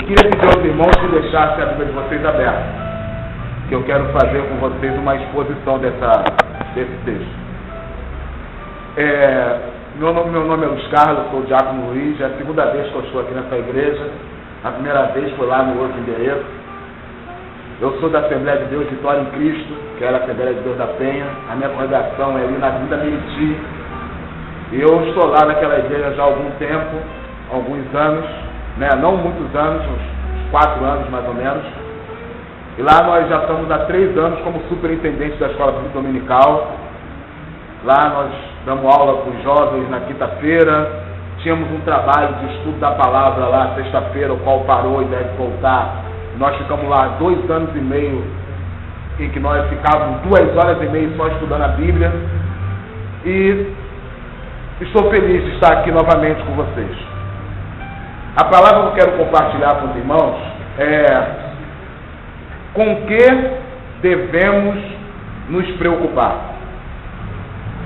queria pedir aos irmãos que deixassem a Bíblia de vocês aberta, que eu quero fazer com vocês uma exposição desse texto. Meu nome é Luiz Carlos, sou o Diácono Luiz, é a segunda vez que eu estou aqui nessa igreja. A primeira vez foi lá no outro endereço. Eu sou da Assembleia de Deus Vitória em Cristo, que era a Assembleia de Deus da Penha. A minha congregação é ali na Avenida Meriti. E eu estou lá naquela igreja já há algum tempo, alguns anos, né? Não muitos anos, uns 4 anos mais ou menos. E lá nós já estamos há 3 anos como superintendente da Escola Bíblica Dominical. Lá nós damos aula para os jovens na quinta-feira. Tínhamos um trabalho de estudo da palavra lá, sexta-feira, o qual parou e deve voltar. Nós ficamos lá 2 anos e meio, em que nós ficávamos 2 horas e meia só estudando a Bíblia. E estou feliz de estar aqui novamente com vocês. A palavra que eu quero compartilhar com os irmãos é: com que devemos nos preocupar?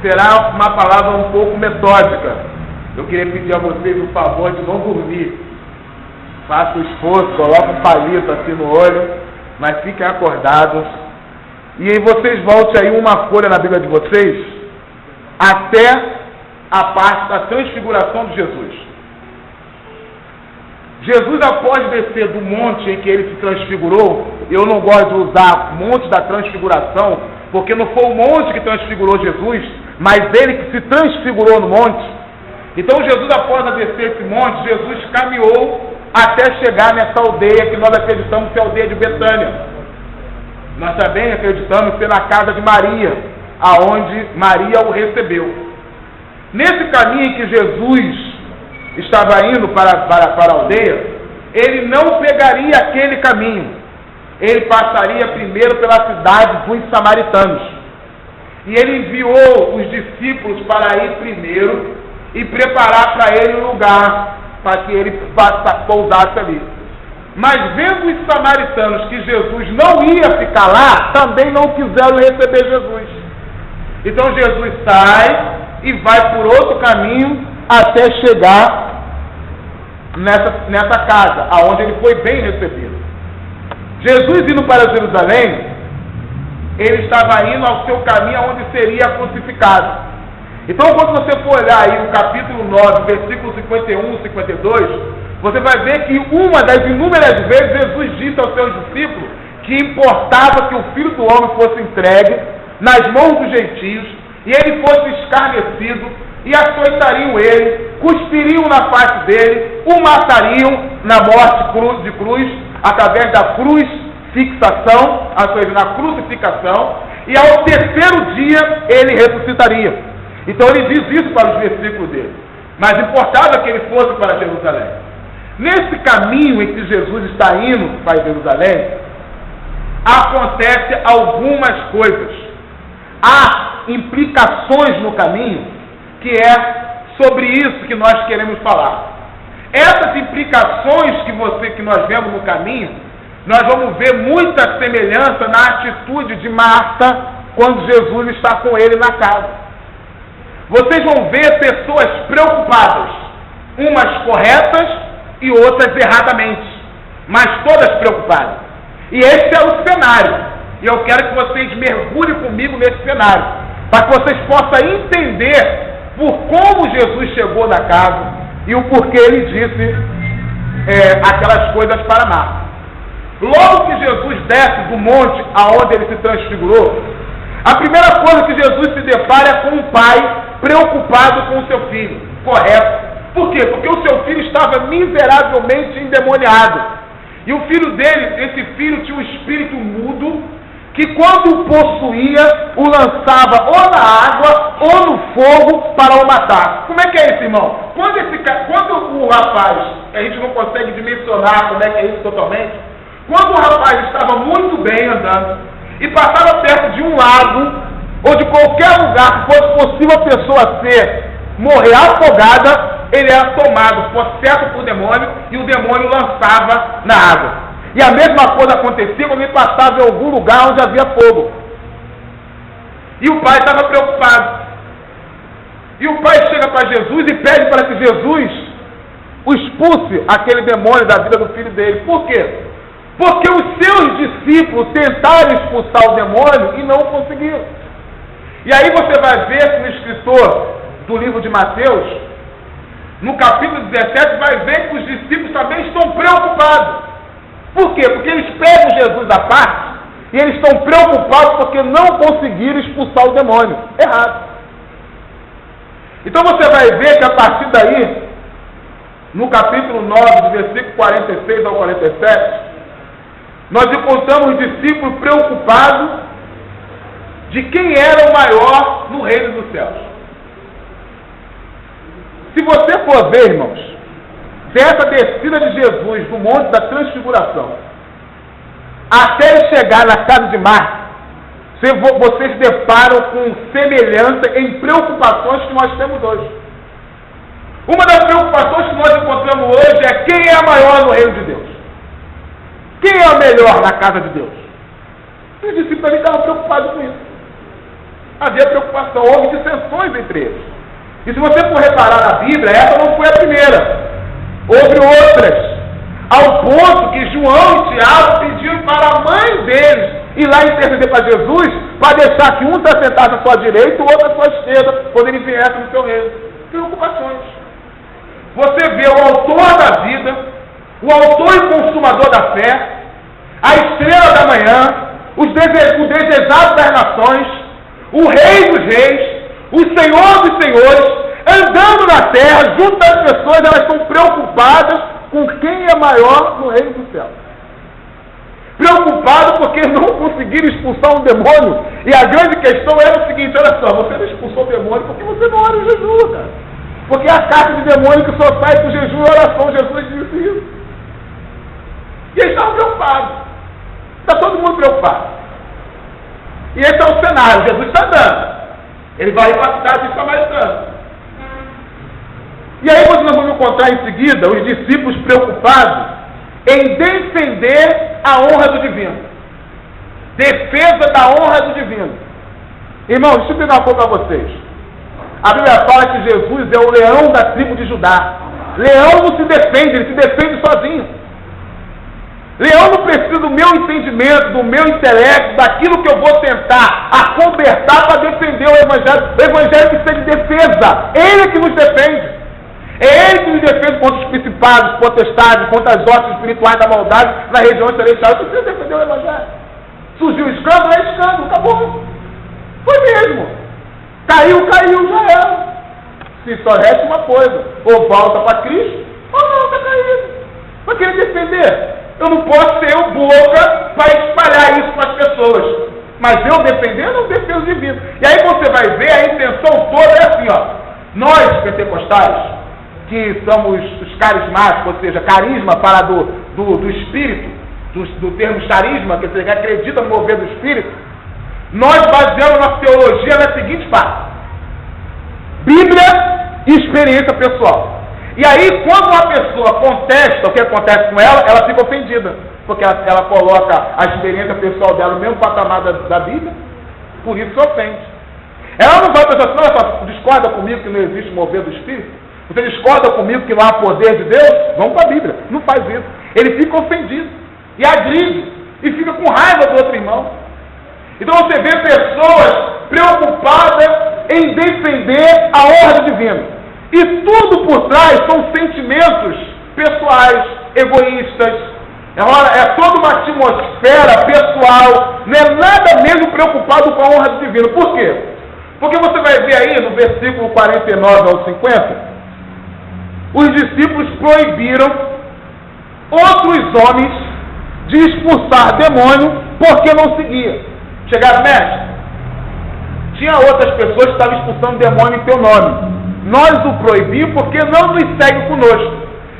Será uma palavra um pouco metódica. Eu queria pedir a vocês o favor de não dormir. Faça o esforço, coloque um palito assim no olho, mas fiquem acordados. E aí vocês voltem aí uma folha na Bíblia de vocês até a parte da transfiguração de Jesus. Jesus, após descer do monte em que ele se transfigurou, eu não gosto de usar monte da transfiguração, porque não foi o monte que transfigurou Jesus, mas ele que se transfigurou no monte. Então Jesus, após descer esse monte, Jesus caminhou até chegar nessa aldeia que nós acreditamos ser a aldeia de Betânia. Nós também acreditamos ser na casa de Maria, aonde Maria o recebeu. Nesse caminho em que Jesus estava indo para a aldeia, ele não pegaria aquele caminho. Ele passaria primeiro pela cidade dos samaritanos. E ele enviou os discípulos para ir primeiro e preparar para ele um lugar para que ele pousasse ali. Mas vendo os samaritanos que Jesus não ia ficar lá, também não quiseram receber Jesus. Então Jesus sai e vai por outro caminho até chegar nessa casa, aonde ele foi bem recebido. Jesus indo para Jerusalém, ele estava indo ao seu caminho aonde seria crucificado. Então, quando você for olhar aí o capítulo 9, versículos 51 e 52, você vai ver que uma das inúmeras vezes Jesus disse aos seus discípulos que importava que o Filho do Homem fosse entregue nas mãos dos gentios, e ele fosse escarnecido, e açoitariam ele, cuspiriam na face dele, o matariam na morte de cruz, através da crucifixação, na crucificação, e ao terceiro dia ele ressuscitaria. Então ele diz isso para os versículos dele. Mas importava que ele fosse para Jerusalém. Nesse caminho em que Jesus está indo para Jerusalém, acontece algumas coisas. Há implicações no caminho, que é sobre isso que nós queremos falar. Essas implicações que nós vemos no caminho, nós vamos ver muita semelhança na atitude de Marta quando Jesus está com ele na casa. Vocês vão ver pessoas preocupadas, umas corretas e outras erradamente, mas todas preocupadas. E esse é o cenário. E eu quero que vocês mergulhem comigo nesse cenário, para que vocês possam entender por como Jesus chegou na casa e o porquê ele disse aquelas coisas para Marta. Logo que Jesus desce do monte aonde ele se transfigurou, a primeira coisa que Jesus se depara é com um pai preocupado com o seu filho. Correto. Por quê? Porque o seu filho estava miseravelmente endemoniado. E o filho dele, esse filho, tinha um espírito mudo, que quando o possuía, o lançava ou na água ou no fogo para o matar. Como é que é isso, irmão? Quando o rapaz, a gente não consegue dimensionar como é que é isso totalmente, quando o rapaz estava muito bem andando e passava perto de um lago ou de qualquer lugar que fosse possível a pessoa morrer afogada, ele era tomado, possesso por demônio, e o demônio lançava na água. E a mesma coisa acontecia quando ele passava em algum lugar onde havia fogo. E o pai estava preocupado. E o pai chega para Jesus e pede para que Jesus expulse aquele demônio da vida do filho dele. Por quê? Porque os seus discípulos tentaram expulsar o demônio e não conseguiram. E aí você vai ver que o escritor do livro de Mateus, no capítulo 17, vai ver que os discípulos também estão preocupados. Por quê? Porque eles pegam Jesus à parte e eles estão preocupados porque não conseguiram expulsar o demônio. Errado. Então você vai ver que a partir daí, no capítulo 9, do versículo 46 ao 47, nós encontramos os discípulos preocupados de quem era o maior no reino dos céus. Se você for ver, irmãos, dessa descida de Jesus do Monte da Transfiguração até ele chegar na casa de Marta, vocês deparam com semelhança em preocupações que nós temos hoje. Uma das preocupações que nós encontramos hoje é quem é a maior no reino de Deus. Quem é o melhor na casa de Deus? Os discípulos ali estavam preocupados com isso. Havia preocupação, houve dissensões entre eles. E se você for reparar na Bíblia, essa não foi a primeira. Houve outras. Ao ponto que João e Tiago pediram para a mãe deles ir lá interceder para Jesus, para deixar que um se assentasse à sua direita e o outro à sua esquerda, quando ele viesse no seu reino. Preocupações. Você vê o autor da vida, o autor e consumador da fé, a estrela da manhã, o desejado das nações, o rei dos reis, o senhor dos senhores, andando na terra, junto das pessoas, elas estão preocupadas com quem é maior no reino do céu. Preocupados porque não conseguiram expulsar um demônio. E a grande questão era o seguinte: olha só, você não expulsou o demônio porque você não ora em jejum, cara. Porque a carta de demônio que só sai com jejum e oração, Jesus disse isso. E eles estavam preocupados. Está todo mundo preocupado. E esse é o cenário. Jesus está andando. Ele vai para a cidade de Samaritana. E aí nós vamos encontrar em seguida os discípulos preocupados em defender a honra do divino. Defesa da honra do divino. Irmãos, deixa eu pegar uma coisa para vocês. A Bíblia fala que Jesus é o leão da tribo de Judá. Leão não se defende, ele se defende sozinho. Leão não precisa do meu entendimento, do meu intelecto, daquilo que eu vou tentar acobertar para defender o Evangelho. O Evangelho precisa de defesa. Ele é que nos defende. É ele que nos defende contra os principados, potestades, contra as hostes espirituais da maldade na região celestial. Eu preciso defender o Evangelho. Surgiu escândalo, é escândalo, acabou. Foi mesmo. Caiu, já era. Se só resta uma coisa: ou volta para Cristo, ou não, está caído. Vai querer defender? Eu não posso ser o boca para espalhar isso para as pessoas. Mas eu defender, eu não defendo divino. E aí você vai ver, a intenção toda é assim, ó. Nós, pentecostais, que somos os carismáticos, ou seja, carisma para do espírito, do termo charisma, que você acredita no mover do espírito, nós baseamos nossa teologia na seguinte parte: Bíblia e experiência pessoal. E aí, quando uma pessoa contesta o que acontece com ela, ela fica ofendida, porque ela coloca a experiência pessoal dela no mesmo patamar da Bíblia, por isso se ofende. Ela não vai pensar assim: não, discorda comigo que não existe mover do Espírito? Você discorda comigo que não há poder de Deus? Vamos para a Bíblia. Não faz isso. Ele fica ofendido, e agride, e fica com raiva do outro irmão. Então você vê pessoas preocupadas em defender a ordem divina. E tudo por trás são sentimentos pessoais, egoístas. É toda uma atmosfera pessoal. Não é nada mesmo preocupado com a honra divina. Por quê? Porque você vai ver aí no versículo 49 ao 50, os discípulos proibiram outros homens de expulsar demônio porque não seguia. Chegaram, mestre, tinha outras pessoas que estavam expulsando demônio em teu nome. Nós o proibimos porque não nos segue conosco.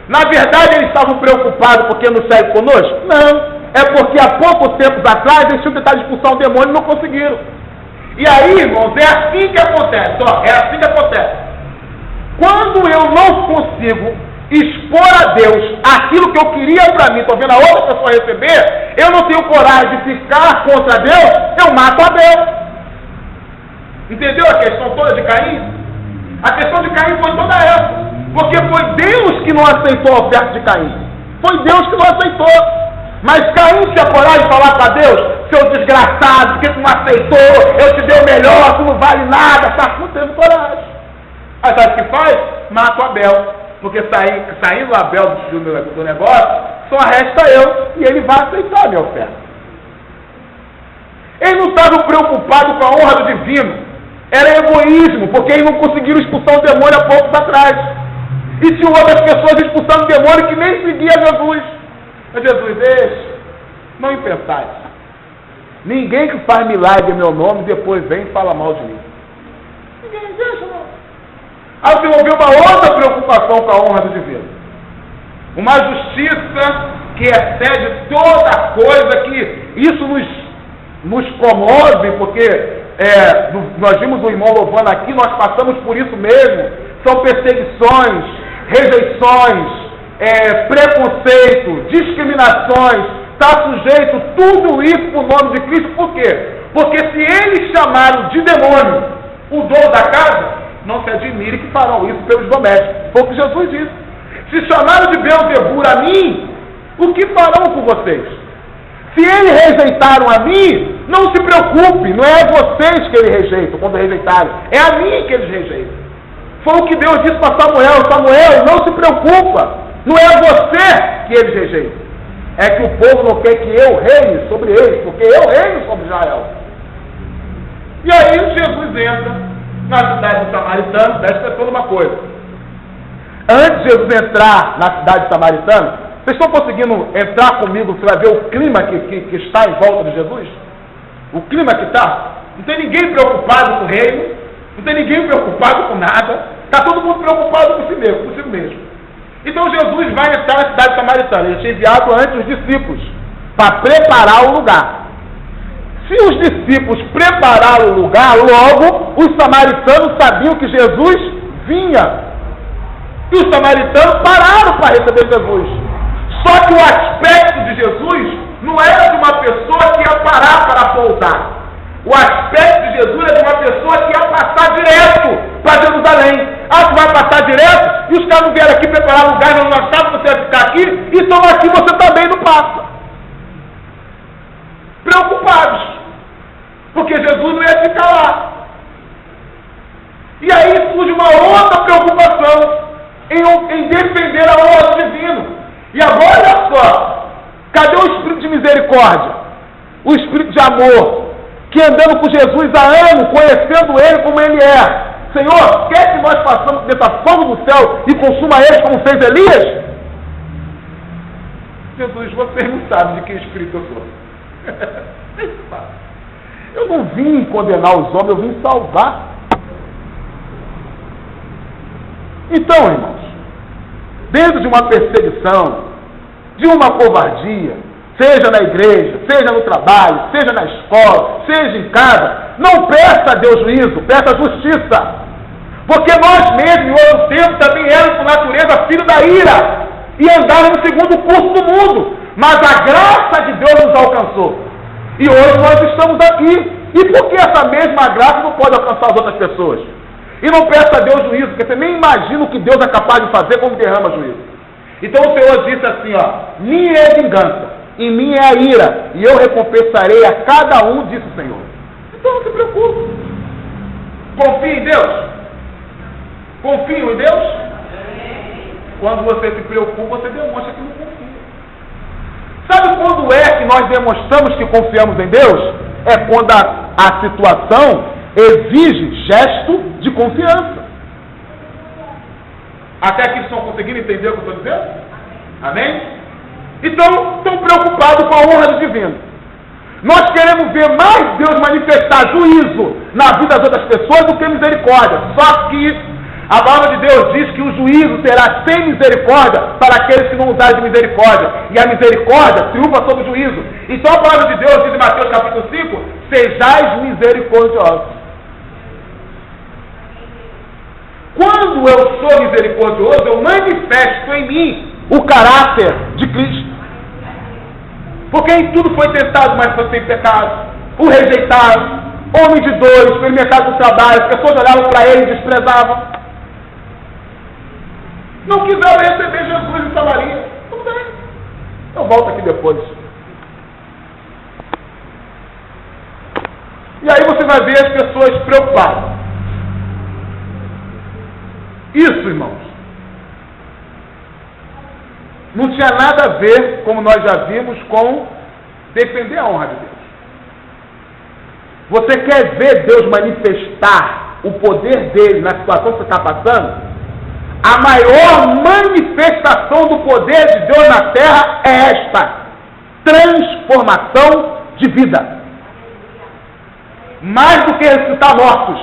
Na verdade, eles estavam preocupados porque não segue conosco? Não. É porque há pouco tempo atrás eles tinham tentado expulsar um demônio e não conseguiram. E aí, irmãos, é assim que acontece. Ó, é assim que acontece. Quando eu não consigo expor a Deus aquilo que eu queria para mim, estou vendo a outra pessoa receber, eu não tenho coragem de ficar contra Deus, eu mato a Deus. Entendeu a questão toda de Caim? A questão de Caim foi toda essa. Porque foi Deus que não aceitou a oferta de Caim. Foi Deus que não aceitou. Mas Caim tinha coragem de falar para Deus: seu desgraçado, por que tu não aceitou? Eu te dei o melhor, tu não vale nada. Tá, não teve coragem. Aí sabe o que faz? Mata o Abel. Porque saindo o Abel do negócio, só resta eu, e ele vai aceitar a minha oferta. Ele não estava preocupado com a honra do divino. Era egoísmo, porque eles não conseguiram expulsar o demônio há poucos atrás. E tinha outras pessoas expulsando o demônio que nem seguia Jesus. Mas Jesus, deixa, não impensais. Ninguém que faz milagre em meu nome depois vem e fala mal de mim. Ninguém, deixa não. Aí você ouviu uma outra preocupação com a honra do divino. Uma justiça que excede toda coisa, que isso nos comove, porque nós vimos o irmão louvando aqui, nós passamos por isso mesmo. São perseguições, rejeições, preconceito, discriminações, está sujeito tudo isso por nome de Cristo. Por quê? Porque se eles chamaram de demônio o dono da casa, não se admire que farão isso pelos domésticos. Foi o que Jesus disse. Se chamaram de Beelzebul a mim, o que farão com vocês? Se eles rejeitaram a mim, não se preocupe, não é a vocês que eles rejeitam quando rejeitaram, é a mim que eles rejeitam. Foi o que Deus disse para Samuel: Samuel, não se preocupa, não é a você que eles rejeitam, é que o povo não quer que eu reine sobre eles, porque eu reino sobre Israel. E aí Jesus entra na cidade de Samaritano. Presta atenção numa coisa: antes de Jesus entrar na cidade de Samaritano, vocês estão conseguindo entrar comigo para ver o clima que está em volta de Jesus? O clima que está? Não tem ninguém preocupado com o reino, não tem ninguém preocupado com nada, está todo mundo preocupado com si mesmo. Então Jesus vai entrar na cidade samaritana. Ele tinha enviado antes os discípulos para preparar o lugar. Se os discípulos prepararam o lugar, logo os samaritanos sabiam que Jesus vinha. E os samaritanos pararam para receber Jesus. Só que o aspecto de Jesus não era de uma pessoa que ia parar para pousar. O aspecto de Jesus era de uma pessoa que ia passar direto para Jerusalém. Ah, tu vai passar direto? E os caras não vieram aqui preparar lugar, não achavam que você ia ficar aqui, e estão aqui, você também não passa. Preocupados, porque Jesus não ia ficar lá. E aí surge uma outra preocupação em defender a honra do divino. E agora, olha só, cadê o espírito de misericórdia? O espírito de amor, que andando com Jesus há anos, conhecendo Ele como Ele é. Senhor, quer que nós façamos dessa fogo do céu e consuma eles como fez Elias? Jesus, vocês não sabem de que espírito eu sou. Eu não vim condenar os homens, eu vim salvar. Então, irmãos, dentro de uma perseguição, de uma covardia, seja na igreja, seja no trabalho, seja na escola, seja em casa, não peça a Deus juízo, peça justiça. Porque nós mesmos, em outro tempo, também éramos por natureza filho da ira e andávamos no segundo curso do mundo. Mas a graça de Deus nos alcançou. E hoje nós estamos aqui. E por que essa mesma graça não pode alcançar as outras pessoas? E não peça a Deus juízo, porque você nem imagina o que Deus é capaz de fazer quando derrama juízo. Então o Senhor disse assim, minha é a vingança, em mim é a ira, e eu recompensarei a cada um, disse o Senhor. Então não se preocupe. Confie em Deus. Confiam em Deus? Quando você se preocupa, você demonstra que não confia. Sabe quando é que nós demonstramos que confiamos em Deus? É quando a situação exige gesto de confiança. Até aqui estão conseguindo entender o que eu estou dizendo? Amém? Então, estão preocupados com a honra do divino. Nós queremos ver mais Deus manifestar juízo na vida das outras pessoas do que misericórdia. Só que a palavra de Deus diz que o juízo será sem misericórdia para aqueles que não usarem de misericórdia. E a misericórdia triunfa sobre o juízo. Então a palavra de Deus diz em Mateus capítulo 5, sejais misericordiosos. Quando eu sou misericordioso, eu manifesto em mim o caráter de Cristo. Porque em tudo foi tentado, mas foi sem pecado. O rejeitado, homem de dores, experimentaram no trabalho, as pessoas olhavam para ele e desprezavam. Não quiseram receber Jesus em Samaria. Não tem. Eu volto aqui depois. E aí você vai ver as pessoas preocupadas. Isso, irmãos, não tinha nada a ver, como nós já vimos, com defender a honra de Deus. Você quer ver Deus manifestar o poder dele na situação que você está passando? A maior manifestação do poder de Deus na terra é esta: transformação de vida. Mais do que ressuscitar mortos,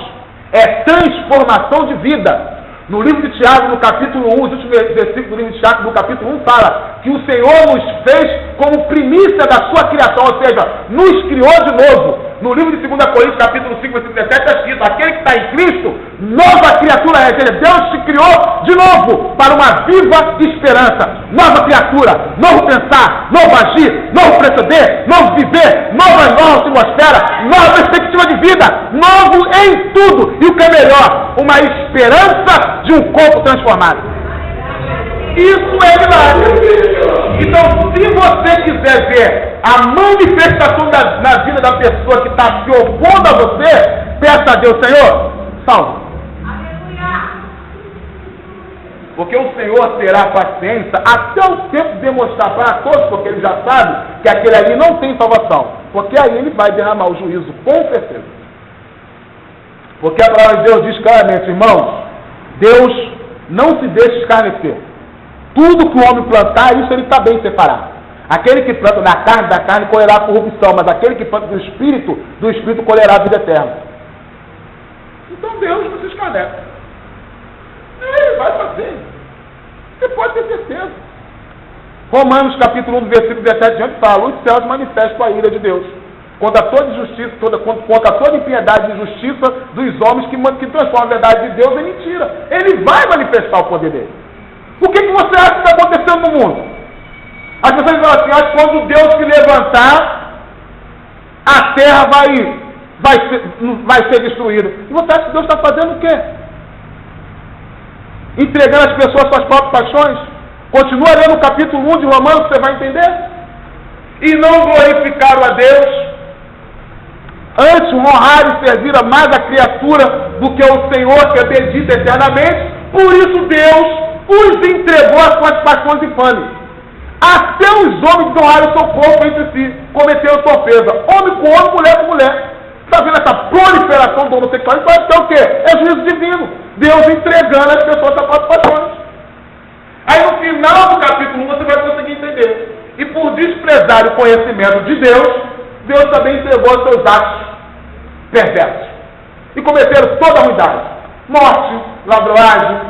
é transformação de vida. No livro de Tiago, no capítulo 1, os últimos versículos do livro de Tiago, no capítulo 1, fala que o Senhor nos fez como primícia da sua criação, ou seja, nos criou de novo. No livro de 2 Coríntios, capítulo 5, versículo 17, está escrito: aquele que está em Cristo, nova criatura é. Deus te criou de novo para uma viva esperança. Nova criatura, novo pensar, novo agir, novo proceder, novo viver, nova atmosfera, nova perspectiva de vida, novo em tudo. E o que é melhor, uma esperança de um corpo transformado. Isso é milagre. Então, se você quiser ver a manifestação na vida da pessoa que está se opondo a você, peça a Deus: Senhor, salve. Porque o Senhor terá paciência até o tempo de demonstrar para todos, porque Ele já sabe que aquele ali não tem salvação. Porque aí Ele vai derramar o juízo, com certeza. Porque a palavra de Deus diz claramente, irmãos, Deus não se deixa escarnecer. Tudo que o homem plantar, isso ele está bem separado. Aquele que planta da carne colherá corrupção, mas aquele que planta do Espírito colherá a vida eterna. Então Deus não se escarnece. Ele vai fazer. Você pode ter certeza. Romanos capítulo 1, versículo 17 diante fala: os céus manifestam a ira de Deus contra toda injustiça, contra toda impiedade e injustiça dos homens que transformam a verdade de Deus em mentira. Ele vai manifestar o poder dele. O que você acha que está acontecendo no mundo? As pessoas falam assim: acho que quando Deus se levantar, a terra vai ser destruída. E você acha que Deus está fazendo o quê? Entregando as pessoas às suas próprias paixões? Continua lendo o capítulo 1 de Romanos, você vai entender. E não glorificaram a Deus, antes honrar e servir a mais a criatura do que o Senhor, que bendito eternamente. Por isso Deus os entregou às suas paixões infames. Até os homens honraram o seu corpo entre si, cometeram torpeza, homem com homem, mulher com mulher. Está vendo essa proliferação do homossexualismo? Parece que é o quê? É juízo divino. Deus entregando as pessoas às suas paixões. Aí no final do capítulo 1 você vai conseguir entender. E por desprezar o conhecimento de Deus, Deus também entregou os seus atos perversos. E cometeram toda a ruindade: morte, ladroagem,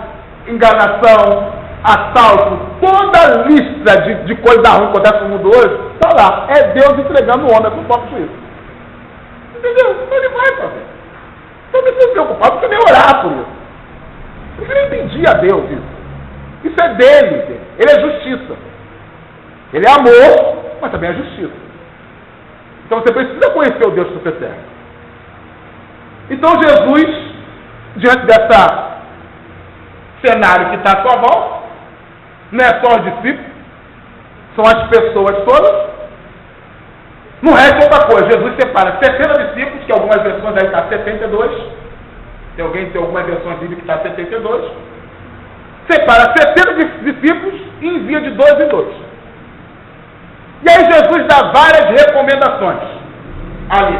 enganação, assalto, toda a lista de coisa ruim que acontece no mundo hoje, está lá. É Deus entregando o homem a seu próprio juízo. Entendeu? Ele vai fazer. Então não precisa se preocupar, porque nem orar por isso. Porque nem pedir a Deus isso. Isso é dele. Ele é justiça. Ele é amor, mas também é justiça. Então você precisa conhecer o Deus que você serve. Então Jesus, diante dessa cenário que está à sua volta, não é só os discípulos, são as pessoas todas. No resto é outra coisa. Jesus separa 70 discípulos, que algumas versões aí está 72. Se alguém tem algumas versões bíblicas que está 72. Separa 70 discípulos e envia de 2 em 2. E aí Jesus dá várias recomendações ali.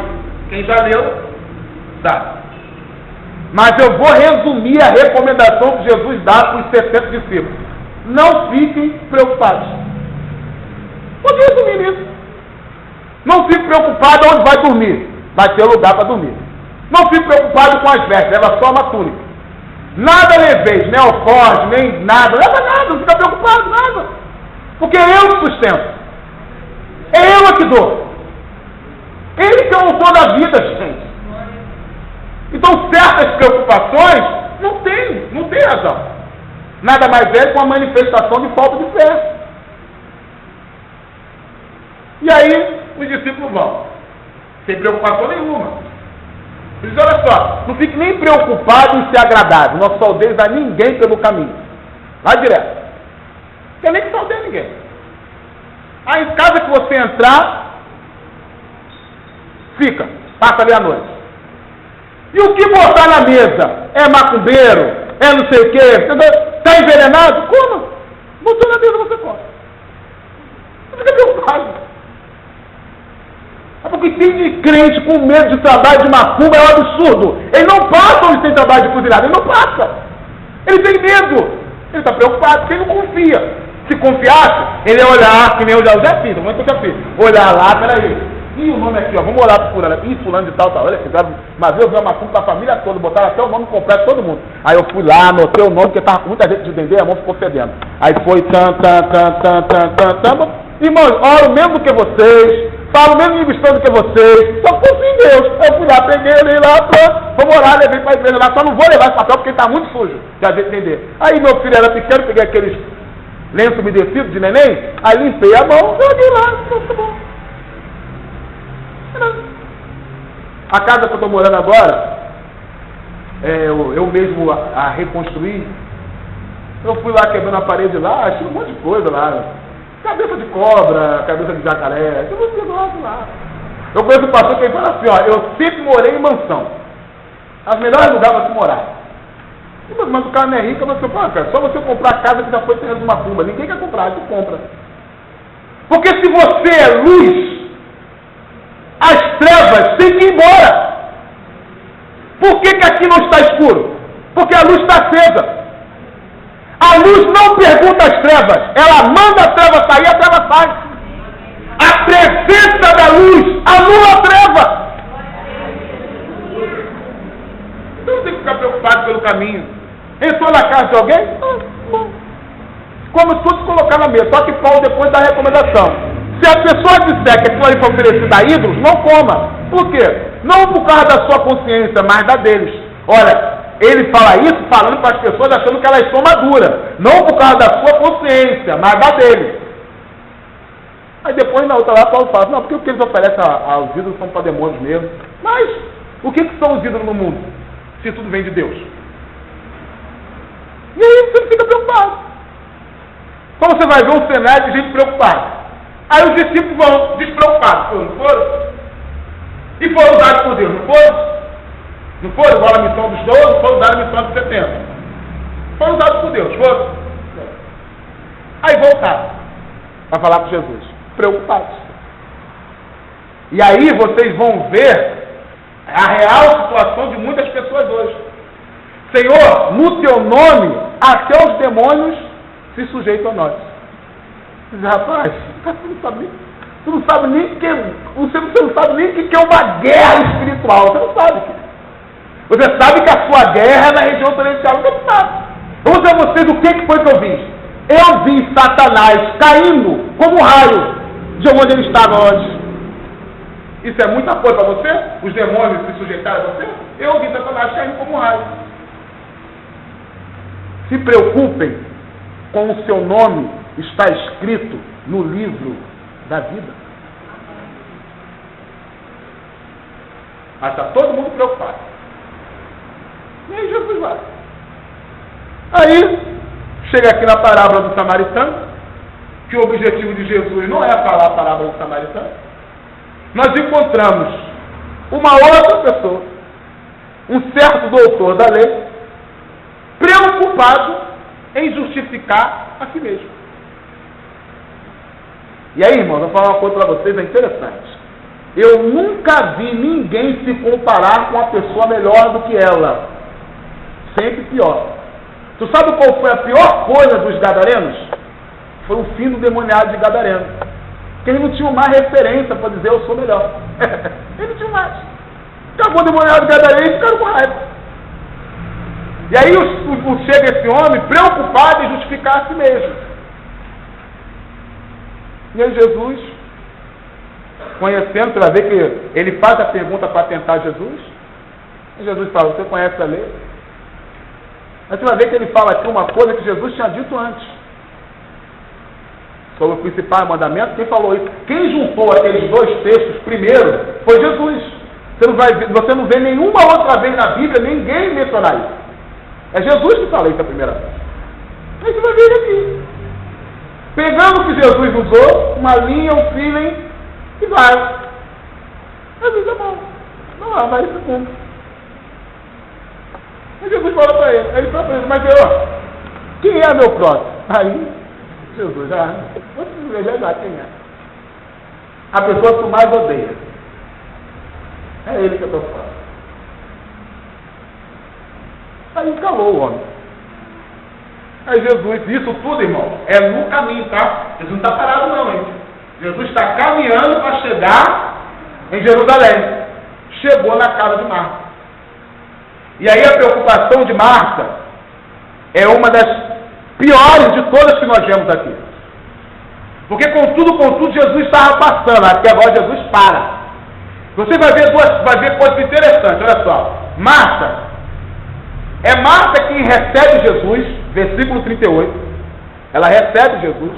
Quem já leu, dá. Mas eu vou resumir a recomendação que Jesus dá para os 70 discípulos. Não fiquem preocupados. Pode resumir isso. Não fique preocupado onde vai dormir. Vai ter lugar para dormir. Não fique preocupado com as vestes. Leva só uma túnica. Nada leveis, nem alforje, nem nada. Leva nada, não fica preocupado, nada. Porque é eu que sustento. É eu que dou. Ele que é o autor da vida, gente. Então certas preocupações não tem razão. Nada mais é que uma manifestação de falta de fé. E aí os discípulos vão, sem preocupação nenhuma. Eles dizem: olha só, não fique nem preocupado em ser agradável, não soldeis a ninguém pelo caminho. Vai direto. Não tem nem que saudar ninguém. Aí em casa que você entrar, fica, passa ali a noite. E o que botar na mesa? É macumbeiro? É não sei o quê? Está envenenado? Coma. Botou na mesa, você come. Não fica preocupado. É porque tem de crente com medo de trabalho de macumba, é um absurdo. Ele não passa onde tem trabalho de cozinhar, ele não passa. Ele tem medo. Ele está preocupado, porque ele não confia. Se confiasse, ele ia olhar, que nem eu já fiz, como é que eu já fiz? Olhar lá, peraí. E o nome aqui, ó, vamos olhar para fulano. Ih, fulano de tal, olha, fizeram uma vez eu vi uma macumba para a família toda, botaram até o nome completo, todo mundo. Aí eu fui lá, anotei o nome, porque estava com muita gente de entender, a mão ficou fedendo. Aí foi irmãos, oro mesmo que vocês, falo mesmo em missão do que vocês, só confio em Deus. Eu fui lá, peguei ele lá, pronto, vamos orar, levei para a igreja lá, só não vou levar esse papel porque está muito sujo, já de entender. Aí meu filho era pequeno, peguei aqueles lenço umedecido de neném, aí limpei a mão, joguei lá, tá bom. A casa que eu estou morando agora, eu mesmo a reconstruir, eu fui lá quebrando a parede lá, achei um monte de coisa lá. Cabeça de cobra, cabeça de jacaré, tem um negócio lá. Eu conheço um pastor que ele fala assim, ó, eu sempre morei em mansão. Os melhores lugares para se morar. Mas o cara não é rico, você fala, cara, só você comprar a casa que já foi terreno de uma tumba. Ninguém quer comprar, você compra. Porque se você é luz, as trevas têm que ir embora. Por que aqui não está escuro? Porque a luz está acesa. A luz não pergunta às trevas, ela manda a treva sair, a treva sai. A presença da luz anula a treva. Então não tem que ficar preocupado pelo caminho. Entrou na casa de alguém? Como tudo se colocar na mesa. Só que Paulo depois dá a recomendação. Se a pessoa disser que aquilo ali foi oferecido a ídolos, não coma. Por quê? Não por causa da sua consciência, mas da deles. Olha, ele fala isso falando para as pessoas achando que elas são maduras. Não por causa da sua consciência, mas da deles. Aí depois na outra lá Paulo fala, não, porque o que eles oferecem aos ídolos são para demônios mesmo. Mas o que são os ídolos no mundo? Se tudo vem de Deus. E aí você fica preocupado. Então você vai ver um cenário de gente preocupada. Aí os discípulos vão despreocupados. Não foram? E foram usados por Deus, não foram? Não foram igual a missão dos 12, foram usados a missão dos 70. Foram usados por Deus, foram? Aí voltaram para falar com Jesus, preocupados. E aí vocês vão ver a real situação de muitas pessoas hoje. Senhor, no teu nome, até os demônios se sujeitam a nós. Rapaz, você não sabe nem que é uma guerra espiritual. Você não sabe. Você sabe que a sua guerra é na região celestial. Você não sabe. Eu vou dizer a vocês o que foi que eu vi. Eu vi Satanás caindo como um raio de onde ele estava antes. Isso é muita coisa para você? Os demônios se sujeitaram a você? Eu vi Satanás caindo como um raio. Se preocupem com o seu nome está escrito no livro da vida. Mas está todo mundo preocupado. E aí Jesus vai. Aí, chega aqui na parábola do samaritano, que o objetivo de Jesus não é falar a parábola do samaritano. Nós encontramos uma outra pessoa, um certo doutor da lei, preocupado em justificar a si mesmo. E aí, irmãos, vou falar uma coisa para vocês, é interessante. Eu nunca vi ninguém se comparar com uma pessoa melhor do que ela. Sempre pior. Tu sabe qual foi a pior coisa dos gadarenos? Foi o fim do demoniado de Gadareno. Porque ele não tinha mais referência para dizer eu sou melhor. Ele não tinha mais. Acabou o demoniado de Gadareno e ficaram com raiva. E aí chega esse homem preocupado em justificar a si mesmo. E aí Jesus, conhecendo, você vai ver que ele faz a pergunta para tentar Jesus. E Jesus fala, você conhece a lei? Aí você vai ver que ele fala aqui uma coisa que Jesus tinha dito antes. Sobre o principal mandamento, quem falou isso? Quem juntou aqueles dois textos primeiro foi Jesus. Você não vê nenhuma outra vez na Bíblia ninguém mencionar isso. É Jesus que fala isso a primeira vez. Aí você vai ver ele aqui. Pegando o que Jesus usou, uma linha, um feeling, e vai. Jesus é bom. Não há mais esse mundo. Aí Jesus fala para ele. Aí ele fala para ele, mas eu, quem é meu próximo? Aí, Jesus, você já quem é. A pessoa que tu mais odeia. É ele que é teu próximo. Aí calou o homem. Aí Jesus, isso tudo, irmão, é no caminho, tá? Jesus não está parado não, hein? Jesus está caminhando para chegar em Jerusalém. Chegou na casa de Marta. E aí a preocupação de Marta é uma das piores de todas que nós vemos aqui. Porque contudo, Jesus estava passando. Aqui agora Jesus para. Você vai ver coisas interessantes, olha só. Marta, é Marta quem recebe Jesus, versículo 38. Ela recebe Jesus.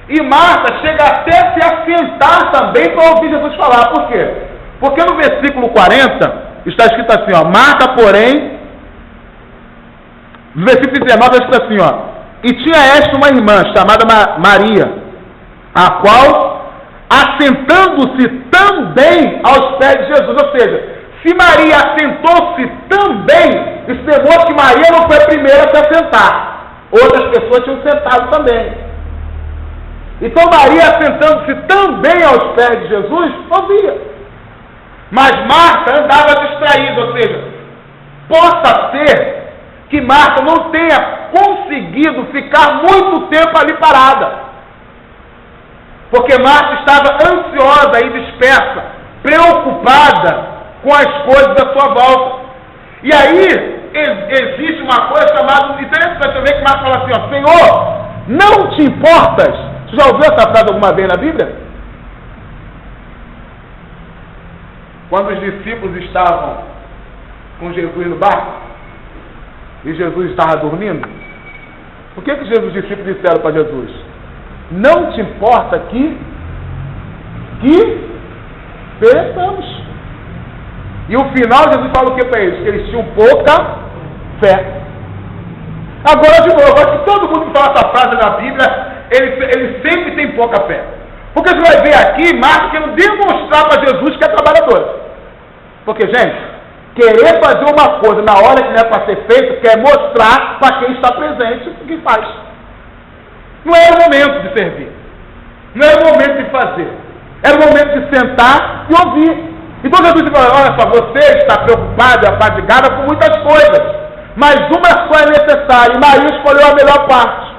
E Marta chega até se assentar também para ouvir Jesus falar. Por quê? Porque no versículo 40 está escrito assim, ó, Marta, porém, no versículo 19 está escrito assim, ó, e tinha esta uma irmã chamada Maria, a qual, assentando-se também aos pés de Jesus, ou seja, se Maria assentou-se também, isso demonstra que Maria não foi a primeira a se assentar. Outras pessoas tinham sentado também. Então Maria, assentando-se também aos pés de Jesus, ouvia. Mas Marta andava distraída, ou seja, possa ser que Marta não tenha conseguido ficar muito tempo ali parada. Porque Marta estava ansiosa e dispersa, preocupada com as coisas da sua volta. E aí, existe uma coisa chamada, interessante também, que Marta fala assim, ó, Senhor, não te importas? Você já ouviu essa frase alguma vez na Bíblia? Quando os discípulos estavam com Jesus no barco, e Jesus estava dormindo, o que os discípulos disseram para Jesus? Não te importa que pereçamos. E o final, Jesus fala o que para eles? Que eles tinham pouca fé. Agora, de novo, acho que todo mundo que fala essa frase na Bíblia, ele sempre tem pouca fé. Porque você vai ver aqui, Marta querendo demonstrar para Jesus que é trabalhadora. Porque, gente, querer fazer uma coisa na hora que não é para ser feito, quer mostrar para quem está presente o que faz. Não era o momento de servir. Não era o momento de fazer. Era o momento de sentar e ouvir. Então Jesus fala, olha só, você está preocupado e afadigada com muitas coisas, mas uma só é necessária, e Maria escolheu a melhor parte.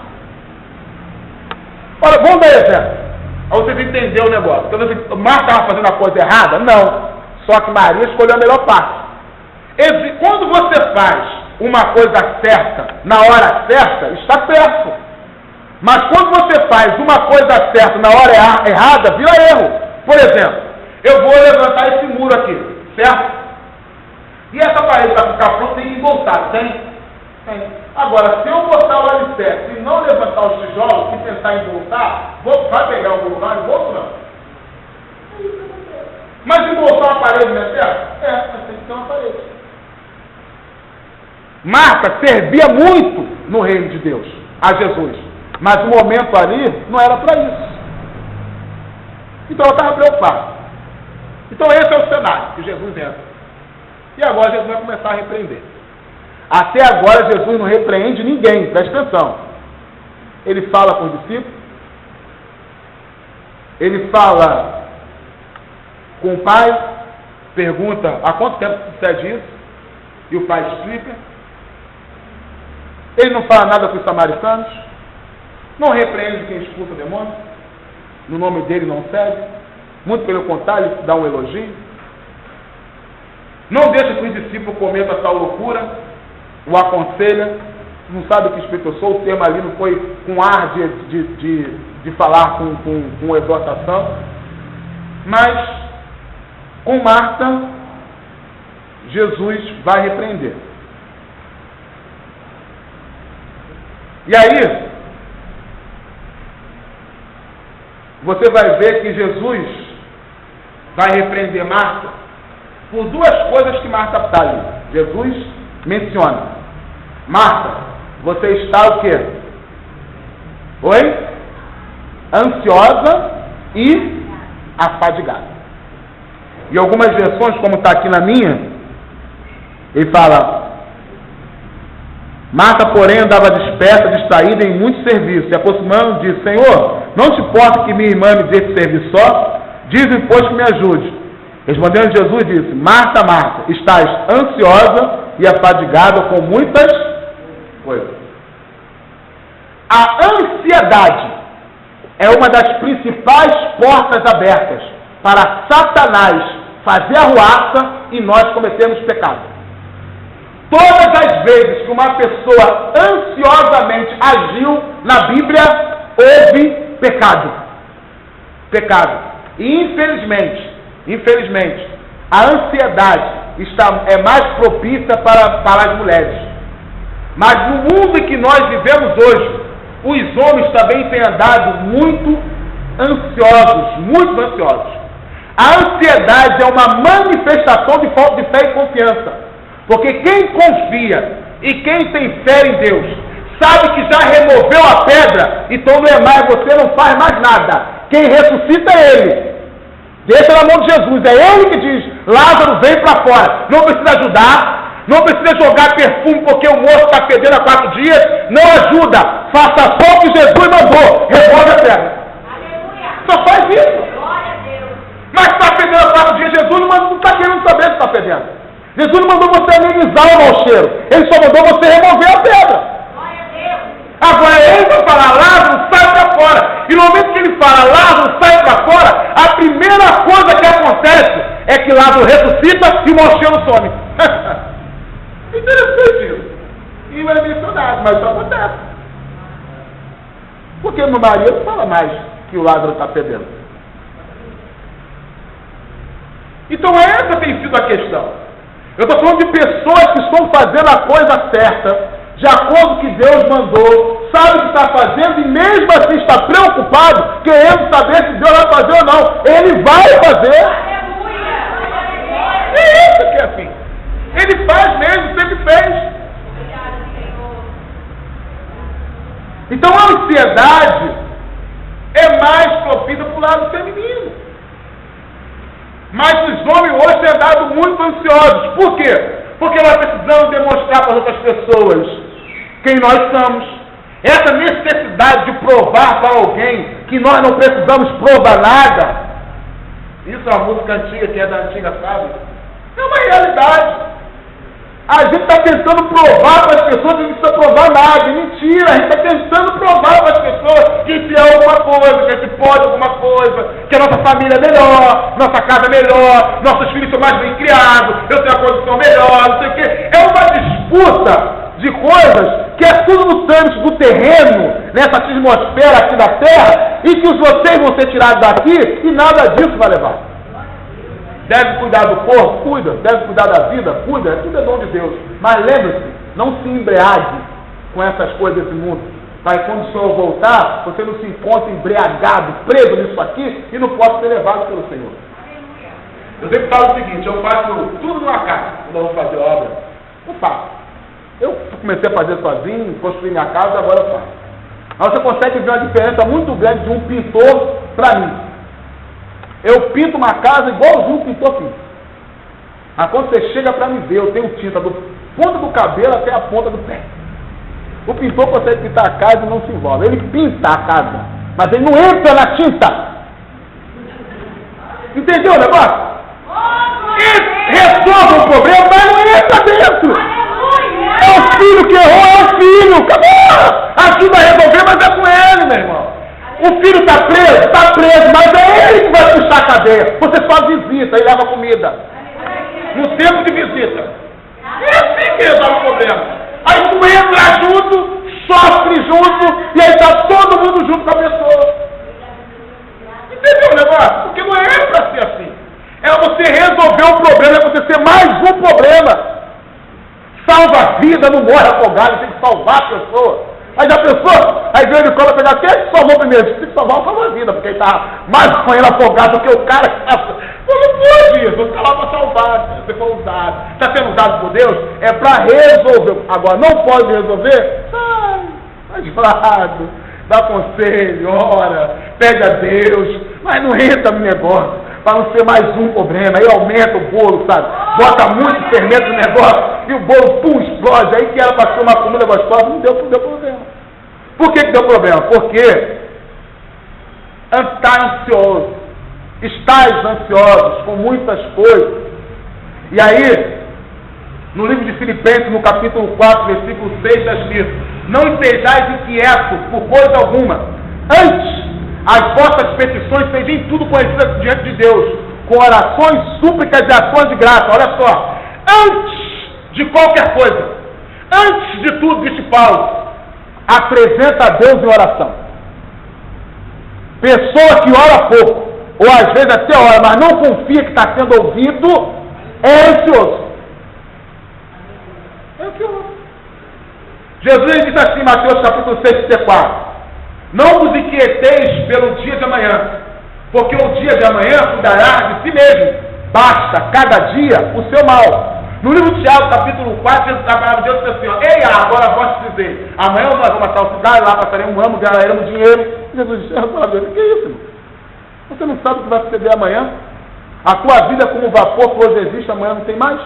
Olha, vamos dar exemplo. Aí vocês entenderam o negócio. Então, Marta estava fazendo a coisa errada? Não. Só que Maria escolheu a melhor parte. Quando você faz uma coisa certa, na hora certa, está certo. Mas quando você faz uma coisa certa na hora errada, vira erro. Por exemplo, eu vou levantar esse muro aqui, certo? E essa parede para ficar pronta tem que voltar, tem? Tem. Agora, se eu botar o alicerce e não levantar os tijolos e tentar voltar, vai pegar o lugar e volta não. Mas se voltar uma parede não é certo? Mas tem que ter uma parede. Marta servia muito no reino de Deus, a Jesus. Mas o momento ali não era para isso. Então ela estava preocupada. Então esse é o cenário que Jesus entra. E agora Jesus vai começar a repreender. Até agora Jesus não repreende ninguém, presta atenção. Ele fala com os discípulos, ele fala com o pai, pergunta há quanto tempo sucede isso, e o pai explica. Ele não fala nada com os samaritanos, não repreende quem expulsa o demônio, no nome dele não serve, muito pelo contrário, ele dá um elogio. Não deixa que os discípulos cometam essa loucura, o aconselha, não sabe o que expressou, o termo ali não foi com ar de falar com exortação, mas com Marta, Jesus vai repreender. E aí, você vai ver que Jesus vai repreender Marta por duas coisas que Marta está ali. Jesus menciona: Marta, você está o quê? Oi? Ansiosa e afadigada. E algumas versões, como está aqui na minha, ele fala: Marta, porém, andava dispersa, distraída em muito serviço, se aproximando, disse: Senhor, não te importa que minha irmã me deixe servir só? Diz-me, pois, que me ajude. Respondendo Jesus, disse: Marta, Marta, estás ansiosa e afadigada com muitas coisas. A ansiedade é uma das principais portas abertas para Satanás fazer arruaça e nós cometermos pecado. Todas as vezes que uma pessoa ansiosamente agiu na Bíblia, houve pecado. Pecado. E infelizmente, a ansiedade é mais propícia para as mulheres. Mas no mundo em que nós vivemos hoje, os homens também têm andado muito ansiosos. A ansiedade é uma manifestação de falta de fé e confiança. Porque quem confia e quem tem fé em Deus, sabe que já removeu a pedra, então não é mais, você não faz mais nada. Quem ressuscita é Ele. Deixa na mão de Jesus, é Ele que diz: Lázaro, vem para fora. Não precisa ajudar, não precisa jogar perfume porque o moço está fedendo há 4 dias, não ajuda. Faça só o que Jesus mandou, remove a pedra. Só faz isso. Mas está fedendo há 4 dias, Jesus não está querendo saber se está fedendo. Jesus não mandou você amenizar o mau cheiro, Ele só mandou você remover a pedra. Agora Ele vai falar: Lázaro, sai para fora. E no momento que Ele fala: Lázaro, sai para fora, a primeira coisa que acontece é que Lázaro ressuscita e o mau cheiro some. Interessante isso. E não é mencionado, mas isso acontece. Porque no marido fala mais que o Lázaro está fedendo. Então essa tem sido a questão. Eu estou falando de pessoas que estão fazendo a coisa certa, de acordo com o que Deus mandou, sabe o que está fazendo e mesmo assim está preocupado, querendo saber se Deus vai fazer ou não. Ele vai fazer. É isso que é assim. Ele faz mesmo, sempre fez. Então a ansiedade é mais propícia para o lado feminino. Mas os homens hoje têm andado muito ansiosos. Por quê? Porque nós precisamos demonstrar para as outras pessoas quem nós somos. Essa necessidade de provar para alguém que nós não precisamos provar nada. Isso é uma música antiga, que é da antiga, sabe? É uma realidade. A gente está tentando provar para as pessoas que não precisa provar nada. Mentira, a gente está tentando provar para as pessoas que a gente é alguma coisa, que a gente pode alguma coisa, que a nossa família é melhor, nossa casa é melhor, nossos filhos são mais bem criados, eu tenho a condição melhor, não sei o quê. É uma disputa de coisas que é tudo no trâmite do terreno, nessa atmosfera aqui da terra, e que vocês vão ser tirados daqui e nada disso vai levar. Deve cuidar do corpo? Cuida. Deve cuidar da vida? Cuida. Tudo é dom de Deus. Mas lembre-se, não se embriague com essas coisas desse mundo. Para quando o Senhor voltar, você não se encontre embriagado, preso nisso aqui e não possa ser levado pelo Senhor. Eu sempre falo o seguinte: eu faço tudo numa casa. Quando eu vou fazer obra, eu faço. Eu comecei a fazer sozinho, construir minha casa, agora eu faço. Mas você consegue ver uma diferença muito grande de um pintor para mim. Eu pinto uma casa igualzinho o pintor pinta. Mas quando você chega para me ver, eu tenho tinta do ponta do cabelo até a ponta do pé. O pintor consegue pintar a casa e não se envolve. Ele pinta a casa, mas ele não entra na tinta. Entendeu o negócio? Ele resolve o problema, mas não entra dentro. É o filho que errou, é o filho. Acabou. Ajuda a resolver, mas é com ele, meu irmão. O filho está preso, mas é ele que vai puxar a cadeia. Você só visita e leva comida. No tempo de visita. É assim que resolve o problema. Aí tu entra junto, sofre junto, e aí está todo mundo junto com a pessoa. Entendeu o negócio? Porque não é para ser assim. É você resolver o problema, é você ser mais um problema. Salva a vida, não morre afogado, tem que salvar a pessoa. Aí já pensou? Aí veio ele cobra pegar, quem é que salvou primeiro? Tem que salvar o salva a vida, porque ele está mais apanhando afogado do que o cara que está... Não pode isso, você está lá para salvar, você foi usado. Está sendo usado por Deus? É para resolver. Agora, não pode resolver? Sai de lado, dá conselho, ora, pede a Deus, mas não entra no negócio, para não ser mais um problema. Aí aumenta o bolo, sabe? Bota muito fermento no negócio e o bolo, pum, explode. Aí que era para ser uma comida gostosa, não deu problema. Por que deu problema? Porque está ansioso, estáis ansiosos com muitas coisas. E aí, no livro de Filipenses, no capítulo 4, versículo 6, está escrito: não estejais inquietos por coisa alguma, antes as vossas petições sejam tudo conhecidas diante de Deus, com orações, súplicas e ações de graça. Olha só, antes de qualquer coisa, antes de tudo, disse Paulo, apresenta a Deus em oração. Pessoa que ora pouco, ou às vezes até ora, mas não confia que está sendo ouvido, é ansioso. É ansioso. Jesus disse assim em Mateus capítulo 6, versículo 4: não vos inquieteis pelo dia de amanhã, porque o dia de amanhã cuidará de si mesmo. Basta cada dia o seu mal. No livro de Tiago, capítulo 4, Jesus, a palavra de Deus diz assim: ei, agora vós te dizer, amanhã nós vamos matar o cidade, lá passaremos um ano, ganharemos dinheiro. Jesus disse: que é isso, irmão? Você não sabe o que vai suceder amanhã? A tua vida é como vapor que hoje existe, amanhã não tem mais?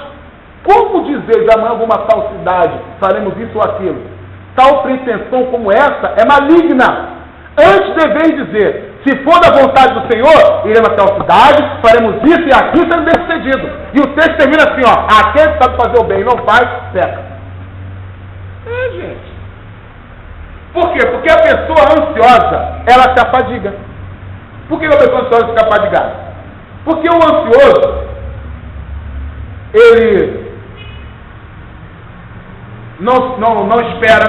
Como dizer de amanhã vamos matar a cidade, faremos isso ou aquilo? Tal pretensão como essa é maligna. Antes deveis dizer: se for da vontade do Senhor, iremos até a cidade, faremos isso e aquilo, sendo bem sucedido. E o texto termina assim, aquele que sabe fazer o bem e não faz, peca. Gente. Por quê? Porque a pessoa ansiosa, ela se afadiga. Por que a pessoa ansiosa fica afadigada? Porque o ansioso, ele não espera.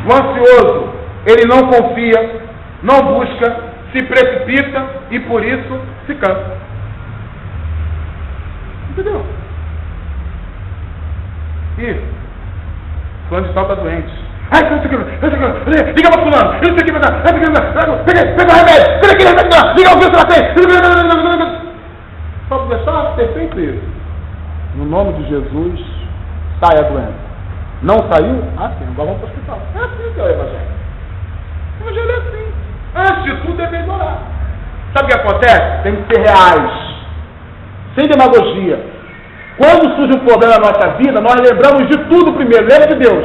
O ansioso, ele não confia, não busca, se precipita e por isso se cansa. Entendeu? E fulano de tal está doente. Ai, não sei o que, liga para fulano, eu não sei o que, pega o remédio, pega aquele remédio, liga o que você tem. Só para deixar perfeito isso. No nome de Jesus, saia a doença. Não saiu? Ah, sim, agora vamos para o hospital. É assim que é o Evangelho. O Evangelho é assim. Antes de tudo, deve orar. Sabe o que acontece? Tem que ser reais, sem demagogia. Quando surge um problema na nossa vida, nós lembramos de tudo primeiro. Lembra de Deus.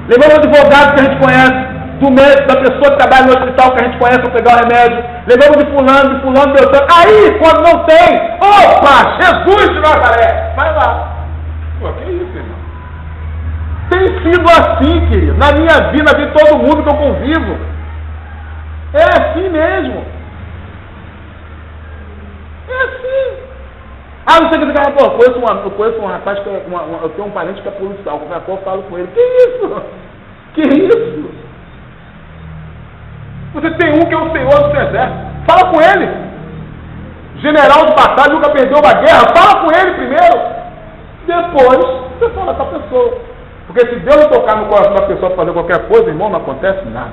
Lembramos do advogado que a gente conhece, do médico, da pessoa que trabalha no hospital que a gente conhece para pegar o remédio. Lembramos de fulano, de outro. Aí, quando não tem, opa, Jesus de Nazaré, vai lá. Pô, que isso, irmão? Tem sido assim, querido, na minha vida, na vida de todo mundo que eu convivo. É assim mesmo. É assim. Ah, não sei o que você fala, pô, eu conheço um rapaz que eu tenho um parente que é policial, com eu falo com ele. Que isso? Que isso? Você tem um que é o Senhor do seu exército. Fala com ele. General de batalha, nunca perdeu uma guerra. Fala com ele primeiro. Depois, você fala com a pessoa. Porque se Deus não tocar no coração da pessoa para fazer qualquer coisa, irmão, não acontece nada.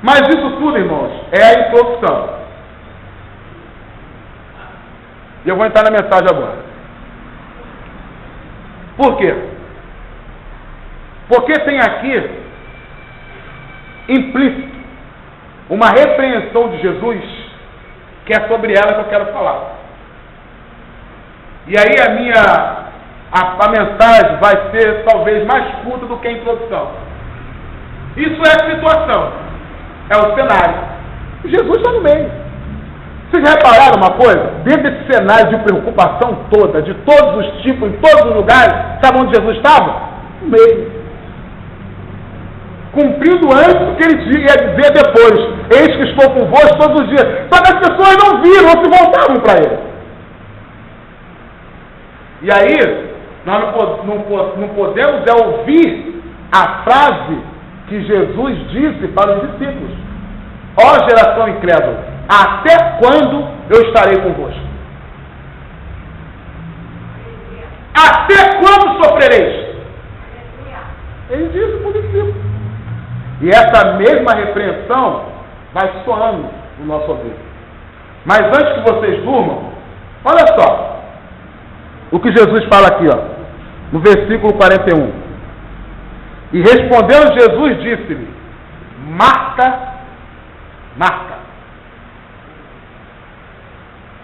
Mas isso tudo, irmãos, é a introdução. E eu vou entrar na mensagem agora. Por quê? Porque tem aqui implícito uma repreensão de Jesus, que é sobre ela que eu quero falar. E aí a mensagem vai ser talvez mais curta do que a introdução. Isso é a situação, é o cenário. Jesus está no meio. Vocês repararam uma coisa? Dentro desse cenário de preocupação toda, de todos os tipos, em todos os lugares, sabe onde Jesus estava? No meio. Cumprindo antes o que ele ia dizer depois: eis que estou convosco todos os dias. Só que as pessoas não viram ou se voltavam para ele. E aí, nós não podemos ouvir a frase que Jesus disse para os discípulos: ó geração incrédula, até quando eu estarei convosco? Até quando sofrereis? Ele disse para os discípulos. E essa mesma repreensão vai soando no nosso ouvido. Mas antes que vocês durmam, olha só o que Jesus fala aqui, no versículo 41. E respondendo Jesus, disse-lhe: Marta, Marta.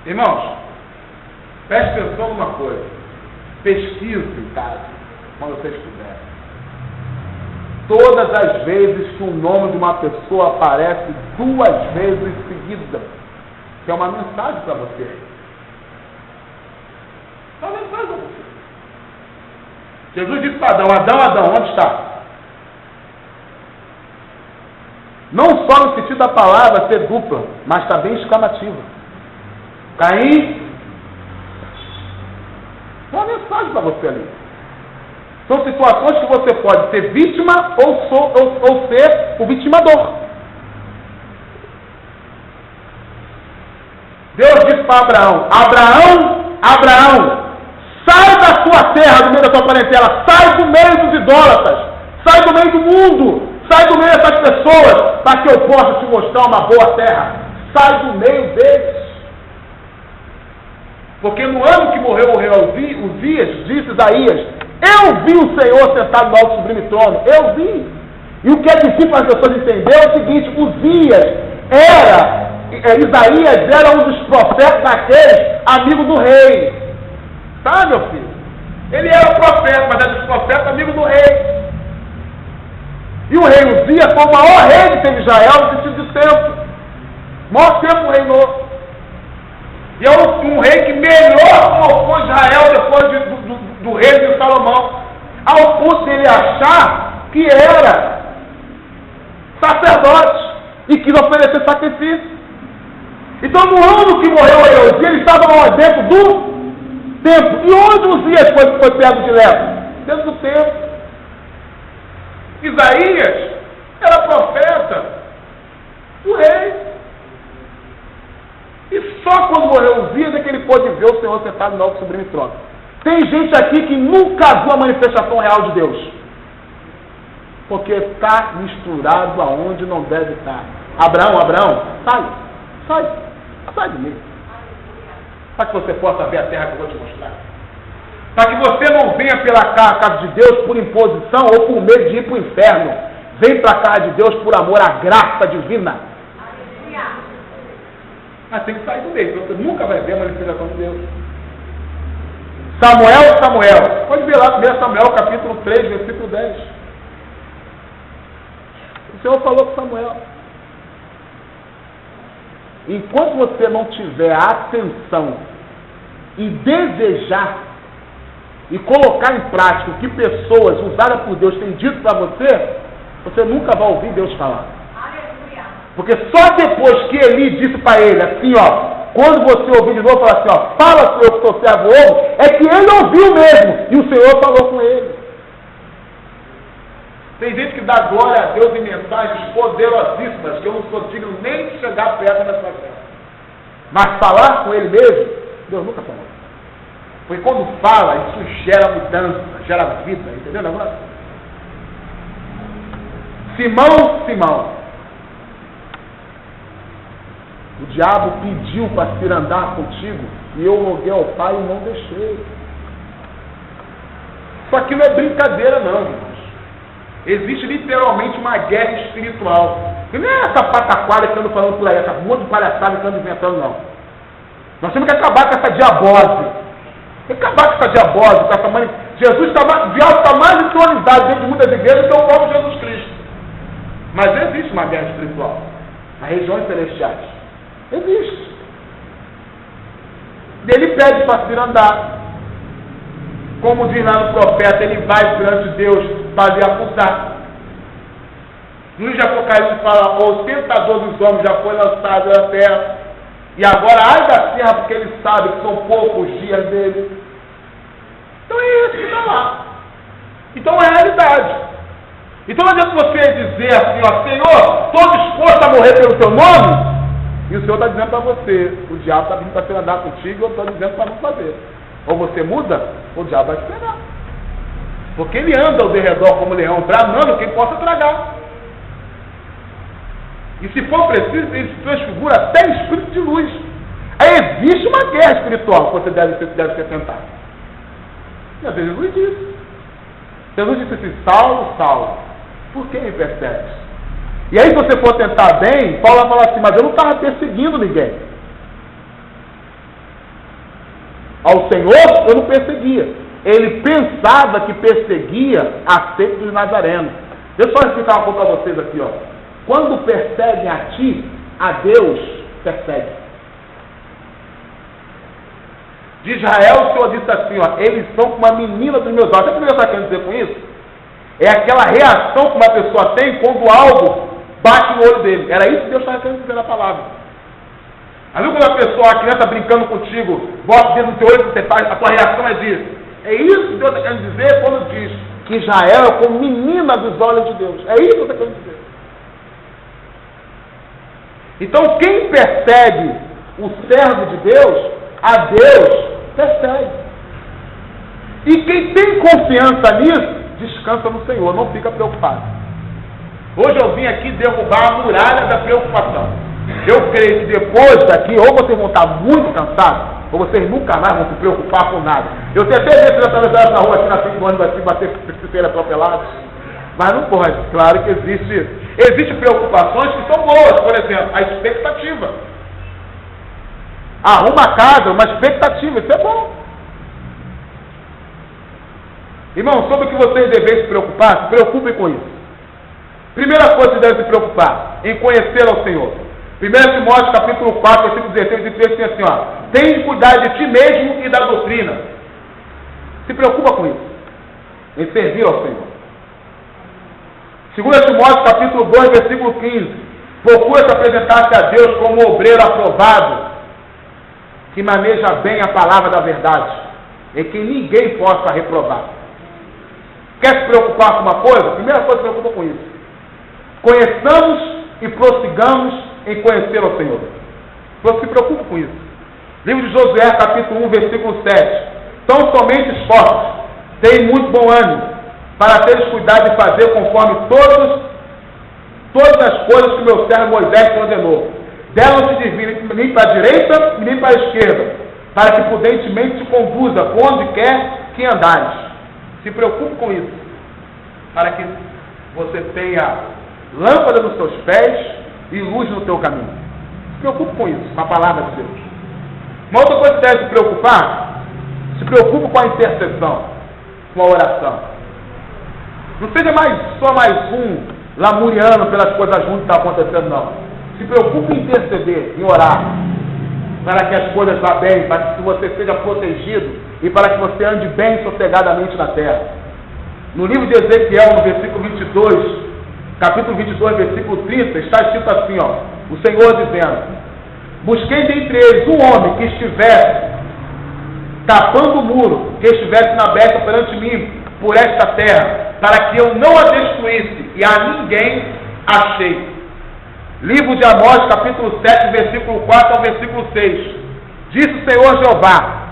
Irmãos, preste atenção numa coisa. Pesquise em casa, quando vocês puderem. Todas as vezes que o nome de uma pessoa aparece 2 vezes seguidas, que é uma mensagem para você. É uma mensagem para você. Jesus disse para Adão: Adão, Adão, onde está? Não só no sentido da palavra ser dupla, mas também exclamativa. Caim, é uma mensagem para você ali. São situações que você pode ser vítima ou ser o vitimador. Deus disse para Abraão: Abraão, Abraão, sai da sua terra, do meio da sua parentela, sai do meio dos idólatras, sai do meio do mundo, sai do meio dessas pessoas, para que eu possa te mostrar uma boa terra. Sai do meio deles. Porque no ano que morreu o rei Uzias, disse Isaías: eu vi o Senhor sentado no alto sublime trono. Eu vi. E o que é difícil para as pessoas entenderem é o seguinte: Isaías era um dos profetas daqueles, amigo do rei. Tá, meu filho? Ele era profeta, mas era dos profetas, amigo do rei. E o rei Uzias foi o maior rei que teve Israel no sentido de tempo. O maior tempo reinou. E é um rei que melhor colocou Israel depois do rei de Salomão, ao ponto de ele achar que era sacerdote e quis oferecer sacrifício. Então, no ano que morreu o rei Uzias, ele estava lá dentro do templo. E onde Uzias foi pego de lepra? Dentro do templo. Isaías era profeta do rei. E só quando morreu Uzias é que ele pôde ver o Senhor sentado no alto sublime trono. Tem gente aqui que nunca viu a manifestação real de Deus. Porque está misturado aonde não deve estar. Abraão, sai de mim. Para que você possa ver a terra que eu vou te mostrar. Para que você não venha pela casa de Deus por imposição ou por medo de ir para o inferno. Vem para a casa de Deus por amor à graça divina. Mas tem que sair do meio, você nunca vai ver a manifestação de Deus. Samuel, pode ver lá 1 Samuel capítulo 3, versículo 10. O Senhor falou com Samuel: enquanto você não tiver a atenção e desejar e colocar em prática o que pessoas usadas por Deus têm dito para você, você nunca vai ouvir Deus falar. Porque só depois que Eli disse para ele assim, quando você ouvir de novo, falar assim, fala, Senhor, que teu servo ouve, é que ele ouviu mesmo, e o Senhor falou com ele. Tem gente que dá glória a Deus em mensagens poderosíssimas, que eu não sou digno nem de chegar perto dessa terra. Mas falar com ele mesmo, Deus nunca falou. Porque quando fala, isso gera mudança, gera vida, entendeu? Simão, o diabo pediu para se andar contigo, e eu roguei ao Pai e não deixei. Isso aqui não é brincadeira não, irmãos. Existe literalmente uma guerra espiritual. E não é essa pataquada que eu ando falando por aí, essa monte de palhaçada que eu ando inventando, não. Nós temos que acabar com essa diabose. Tem que acabar com essa diabose, com essa mãe. O diabo está mais entronizado dentro de muitas igrejas que o próprio Jesus Cristo. Mas existe uma guerra espiritual nas regiões celestiais. Existe. Ele pede para se andar. Como diz lá no profeta, ele vai perante Deus fazer apontar. No livro de Apocalipse fala: o tentador dos homens já foi lançado na terra, e agora ai da terra, porque ele sabe que são poucos dias dele. Então é isso que está lá. Então é a realidade. Então não adianta você dizer assim, Senhor, estou disposto a morrer pelo teu nome. E o Senhor está dizendo para você: o diabo está vindo para você andar contigo, eu estou dizendo para não fazer. Ou você muda, ou o diabo vai te pegar. Porque ele anda ao derredor como leão, bramando quem possa tragar. E se for preciso, ele se transfigura até em espírito de luz. Aí existe uma guerra espiritual que você deve ser tentado. E às vezes Jesus disse: Jesus disse assim: Saulo, Saulo, por que me persegues? E aí, se você for tentar bem, Paulo vai falar assim: mas eu não estava perseguindo ninguém. Ao Senhor eu não perseguia. Ele pensava que perseguia a seita dos nazarenos. Deixa eu só explicar uma coisa para vocês aqui, ó. Quando perseguem a ti, a Deus persegue. De Israel, o Senhor disse assim, ó: eles são como uma menina dos meus olhos. Sabe o que Deus está querendo dizer com isso? É aquela reação que uma pessoa tem quando algo bate no olho dele. Era isso que Deus estava querendo dizer na palavra. Aí quando a pessoa, a criança brincando contigo, bota o dedo no teu olho, você faz, a tua reação é disso. É isso que Deus está querendo dizer quando diz que Israel é como menina dos olhos de Deus. É isso que Deus está querendo dizer. Então quem persegue o servo de Deus, a Deus persegue. E quem tem confiança nisso, descansa no Senhor, não fica preocupado. Hoje eu vim aqui derrubar a muralha da preocupação. Eu creio que depois daqui, ou vocês vão estar muito cansados, ou vocês nunca mais vão se preocupar com nada. Eu tenho até medo de atravessar essa rua aqui na frente do ônibus assim, bater se ser atropelado. Mas não pode. Claro que existe preocupações que são boas. Por exemplo, a expectativa. Arruma a casa, uma expectativa, isso é bom. Irmão, sobre o que vocês devem se preocupar, se preocupem com isso. Primeira coisa que devem se preocupar, em conhecer ao Senhor. 1 Timóteo capítulo 4, versículo 16 e 13, tem assim, ó: tem de cuidar de ti mesmo e da doutrina. Se preocupa com isso, em servir ao Senhor. 2 Timóteo capítulo 2, versículo 15: procura se apresentar-se a Deus como obreiro aprovado, que maneja bem a palavra da verdade, e que ninguém possa reprovar. Quer se preocupar com uma coisa? A primeira coisa, se preocupa com isso. Conheçamos e prossigamos em conhecer ao Senhor. Então se preocupe com isso. Livro de Josué, capítulo 1, versículo 7: tão somente esforços, tem muito bom ânimo, para teres cuidado de fazer conforme todas as coisas que o meu servo Moisés te ordenou. Dela não se desvie nem para a direita e nem para a esquerda, para que prudentemente te conduza por onde quer que andares. Se preocupe com isso, para que você tenha lâmpada nos seus pés e luz no teu caminho. Se preocupe com isso, com a palavra de Deus. Uma outra coisa que deve se preocupar, se preocupe com a intercessão, com a oração. Não seja só mais um lamuriano pelas coisas ruins que estão acontecendo, não. Se preocupe em interceder, em orar, para que as coisas vá bem, para que você seja protegido e para que você ande bem sossegadamente na terra. No livro de Ezequiel, no versículo 22, capítulo 22, versículo 30, está escrito assim, ó: o Senhor dizendo: busquei dentre eles um homem que estivesse tapando o muro, que estivesse na brecha perante mim por esta terra, para que eu não a destruísse, e a ninguém achei. Livro de Amós, capítulo 7, versículo 4 ao versículo 6. Disse o Senhor Jeová: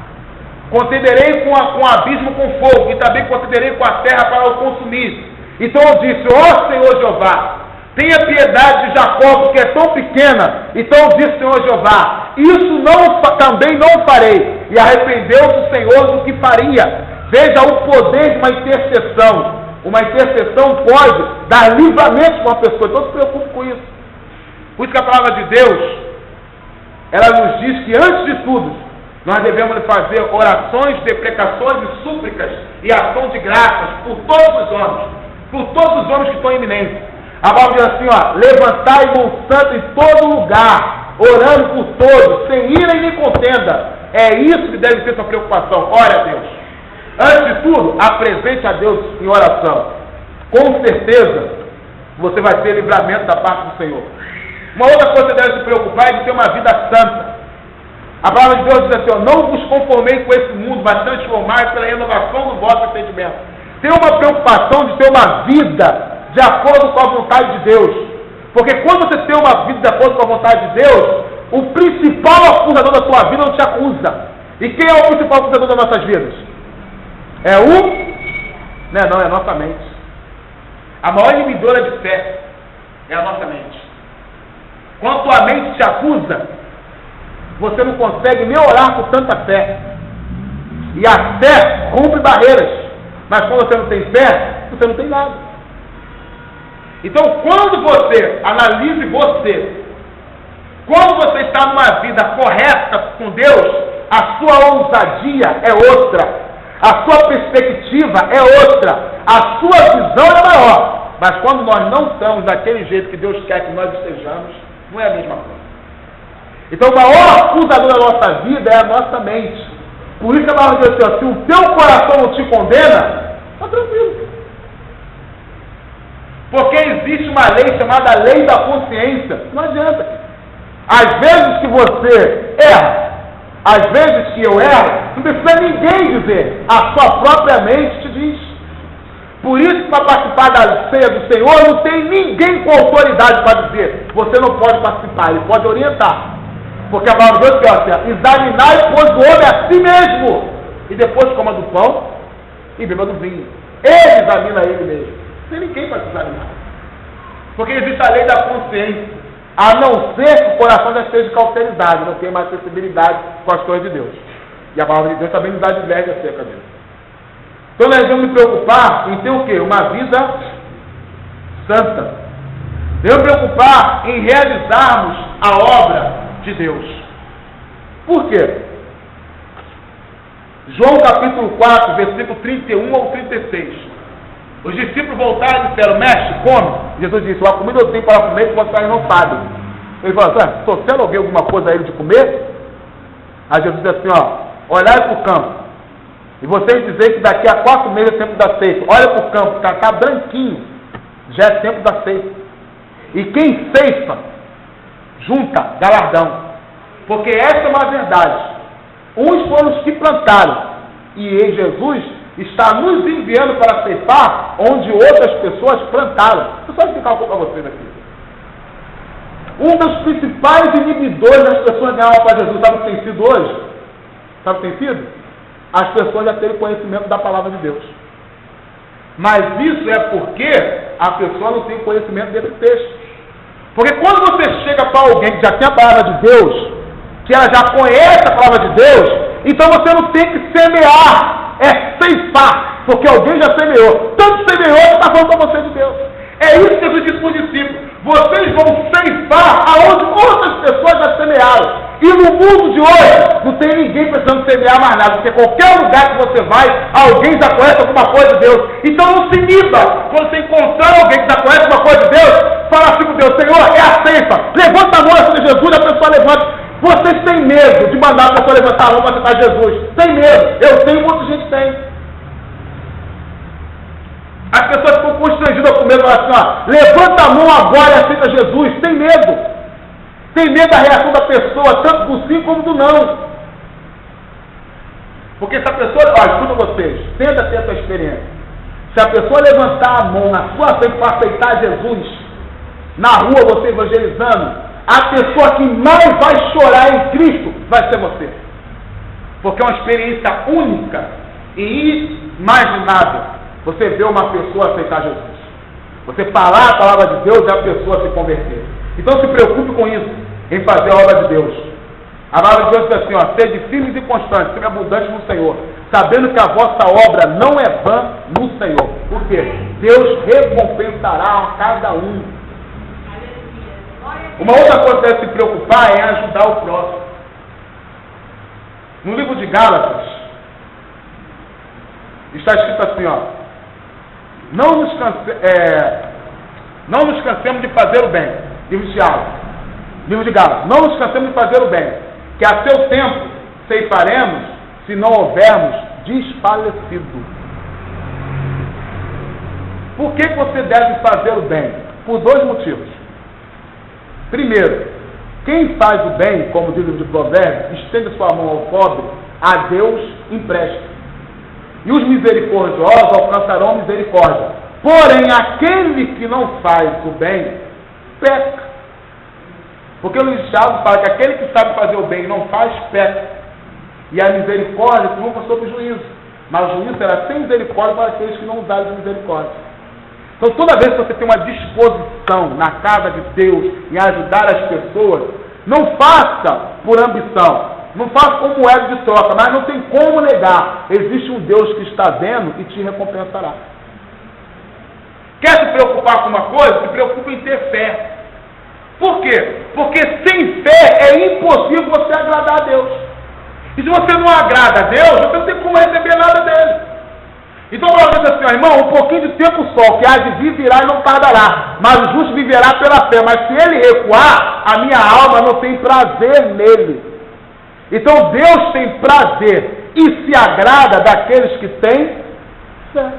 contenderei com o abismo com fogo, e também contenderei com a terra para o consumir. Então eu disse: ó Senhor Jeová, tenha piedade de Jacó, porque é tão pequena. Então disse o Senhor Jeová: isso também não farei. E arrependeu-se o Senhor do que faria. Veja o poder de uma intercessão. Uma intercessão pode dar livramento para uma pessoa. Então se preocupe com isso. Por isso que a palavra de Deus, ela nos diz que antes de tudo, nós devemos fazer orações, deprecações e súplicas e ação de graças por todos os homens que estão iminentes. A palavra diz assim, ó: levantai mão santa em todo lugar, orando por todos, sem ira e nem contenda. É isso que deve ser sua preocupação. Ore a Deus. Antes de tudo, apresente a Deus em oração. Com certeza, você vai ter livramento da parte do Senhor. Uma outra coisa que você deve se preocupar é de ter uma vida santa. A palavra de Deus diz assim, ó: não vos conformei com esse mundo, mas transformai pela renovação do vosso entendimento. Tem uma preocupação de ter uma vida de acordo com a vontade de Deus. Porque quando você tem uma vida de acordo com a vontade de Deus, o principal acusador da tua vida não te acusa. E quem é o principal acusador das nossas vidas? É a nossa mente. A maior inibidora de fé é a nossa mente. Quando a tua mente te acusa, você não consegue nem orar com tanta fé. E a fé rompe barreiras. Mas quando você não tem fé, você não tem nada. Então, quando você analise você, quando você está numa vida correta com Deus, a sua ousadia é outra, a sua perspectiva é outra, a sua visão é maior. Mas quando nós não estamos daquele jeito que Deus quer que nós estejamos, não é a mesma coisa. Então o maior acusador da nossa vida é a nossa mente. Por isso que a palavra diz assim, ó, se o teu coração não te condena, está tranquilo. Porque existe uma lei chamada lei da consciência. Não adianta. Às vezes que você erra, às vezes que eu erro, não precisa ninguém dizer. A sua própria mente te diz. Por isso que para participar da ceia do Senhor, não tem ninguém com autoridade para dizer. Você não pode participar, ele pode orientar. Porque a palavra de Deus diz assim, examinai, pois, o homem a si mesmo. E depois coma do pão e beba do vinho. Ele examina ele mesmo. Não tem ninguém para se examinar. Porque existe a lei da consciência. A não ser que o coração já esteja cauterizado, não tenha mais sensibilidade com as coisas de Deus. E a palavra de Deus também nos dá divergência acerca disso. Então nós devemos nos preocupar em ter o quê? Uma vida santa. Devemos preocupar em realizarmos a obra de Deus. Por quê? João capítulo 4, versículo 31 ao 36. Os discípulos voltaram e disseram, mestre, come. Jesus disse, a comida eu tenho para comer que vocês não sabem. Ele falou assim, se você não alguém alguma coisa a ele de comer? Aí Jesus disse assim, ó, olhai para o campo. E vocês dizem que daqui a 4 meses é tempo da ceifa. Olha para o campo, está branquinho. Já é tempo da ceifa. E quem ceifa, junta galardão. Porque essa é uma verdade. Uns foram os que plantaram. E Jesus está nos enviando para ceifar onde outras pessoas plantaram. Eu só explicar um pouco para vocês aqui. Um dos principais inibidores das pessoas ganhar para Jesus, sabe o que tem sido hoje? Sabe o que tem sido? As pessoas já terem conhecimento da palavra de Deus. Mas isso é porque a pessoa não tem conhecimento desse texto. Porque quando você chega para alguém que já tem a palavra de Deus, que ela já conhece a palavra de Deus, então você não tem que semear, é ceifar, porque alguém já semeou. Tanto semeou que está falando para você de Deus. É isso que Jesus disse para os discípulos. Vocês vão ceifar aonde outras pessoas já semearam. E no mundo de hoje, não tem ninguém precisando semear mais nada, porque qualquer lugar que você vai, alguém já conhece alguma coisa de Deus. Então não se iniba. Quando você encontrar alguém que já conhece alguma coisa de Deus, fala assim com Deus, Senhor, é a ceifa. Levanta a mão assim de Jesus, a pessoa levanta. Vocês têm medo de mandar a pessoa levantar a mão para aceitar Jesus. Tem medo. Eu tenho, muita gente tem. As pessoas ficam constrangidas com medo, falam assim, ó, levanta a mão agora e aceita Jesus. Tem medo. Tem medo da reação da pessoa, tanto do sim como do não. Porque se a pessoa, ó, escuta vocês, tenta ter essa experiência. Se a pessoa levantar a mão na sua frente para aceitar Jesus, na rua você evangelizando, a pessoa que mais vai chorar em Cristo vai ser você. Porque é uma experiência única e inimaginável. Você vê uma pessoa aceitar Jesus. Você falar a palavra de Deus e a pessoa se converter. Então se preocupe com isso, em fazer a obra de Deus. A palavra de Deus diz assim, ó, sede firmes e constantes, sede abundantes no Senhor, sabendo que a vossa obra não é vã no Senhor. Por quê? Deus recompensará a cada um. Uma outra coisa que deve se preocupar é ajudar o próximo. No livro de Gálatas, está escrito assim, ó, não nos cansemos de fazer o bem. Livro de Gálatas, não nos cansemos de fazer o bem, que a seu tempo ceifaremos, se não houvermos desfalecido. Por que você deve fazer o bem? Por 2 motivos. Primeiro, quem faz o bem, como diz o livro de Provérbios, estende sua mão ao pobre, a Deus empresta. E os misericordiosos alcançarão misericórdia. Porém, aquele que não faz o bem, peca. Porque o Luiz Thiago fala que aquele que sabe fazer o bem e não faz, peca. E a misericórdia triunfa sobre o juízo. Mas o juízo será sem misericórdia para aqueles que não usarem de misericórdia. Então, toda vez que você tem uma disposição na casa de Deus em ajudar as pessoas, não faça por ambição, não faço como moeda de troca, mas não tem como negar. Existe um Deus que está vendo e te recompensará. Quer se preocupar com uma coisa? Se preocupa em ter fé. Por quê? Porque sem fé é impossível você agradar a Deus. E se você não agrada a Deus, você não tem como receber nada dele. Então, ela diz assim, ó, irmão, um pouquinho de tempo só, que há de vir virá e não tardará, mas o justo viverá pela fé. Mas se ele recuar, a minha alma não tem prazer nele. Então, Deus tem prazer e se agrada daqueles que têm fé.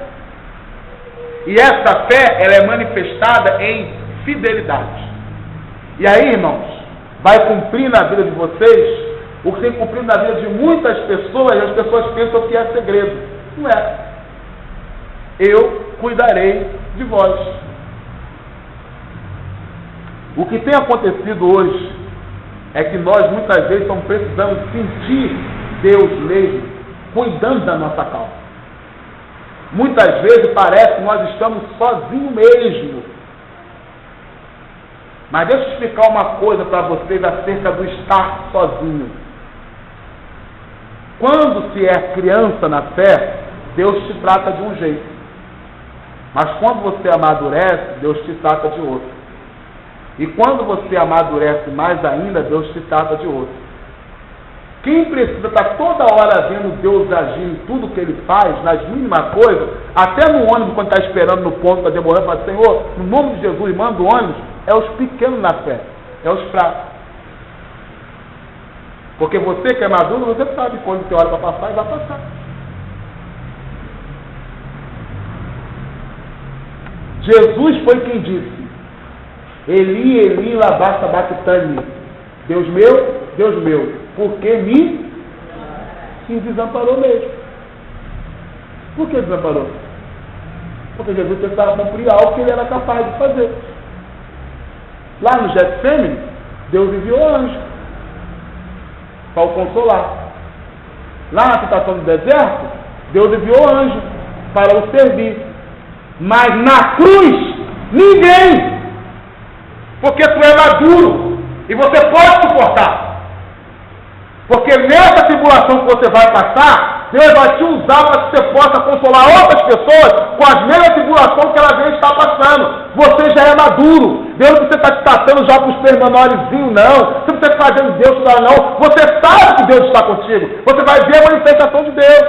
E essa fé, ela é manifestada em fidelidade. E aí, irmãos, vai cumprir na vida de vocês o que tem cumprido na vida de muitas pessoas, e as pessoas pensam que é segredo. Não é. Eu cuidarei de vós. O que tem acontecido hoje é que nós muitas vezes estamos precisando sentir Deus mesmo cuidando da nossa causa. Muitas vezes parece que nós estamos sozinhos mesmo. Mas deixa eu explicar uma coisa para vocês acerca do estar sozinho. Quando se é criança na fé, Deus te trata de um jeito. Mas quando você amadurece, Deus te trata de outro. E quando você amadurece mais ainda, Deus te trata de outro. Quem precisa estar toda hora vendo Deus agir em tudo que Ele faz, nas mínimas coisas, até no ônibus, quando está esperando no ponto para demorar, fala, Senhor, no nome de Jesus, manda o ônibus, é os pequenos na fé, é os fracos. Porque você que é maduro, você sabe quando tem hora para passar e vai passar. Jesus foi quem disse, Eli, Eli, lama sabachthani, Deus meu, por que me desamparou mesmo? Por que desamparou? Porque Jesus tentava cumprir algo que ele era capaz de fazer. Lá no Getsêmani, Deus enviou anjo para o consolar. Lá na tentação do deserto, Deus enviou anjo para o servir. Mas na cruz, ninguém. Porque tu é maduro e você pode suportar. Porque nessa tribulação que você vai passar, Deus vai te usar para que você possa consolar outras pessoas com as mesmas tribulações que elas devem estar passando. Você já é maduro. Deus não precisa estar te tratando já para os pormenorzinhos, não. Você não precisa fazendo Deus para não. Você sabe que Deus está contigo. Você vai ver a manifestação de Deus.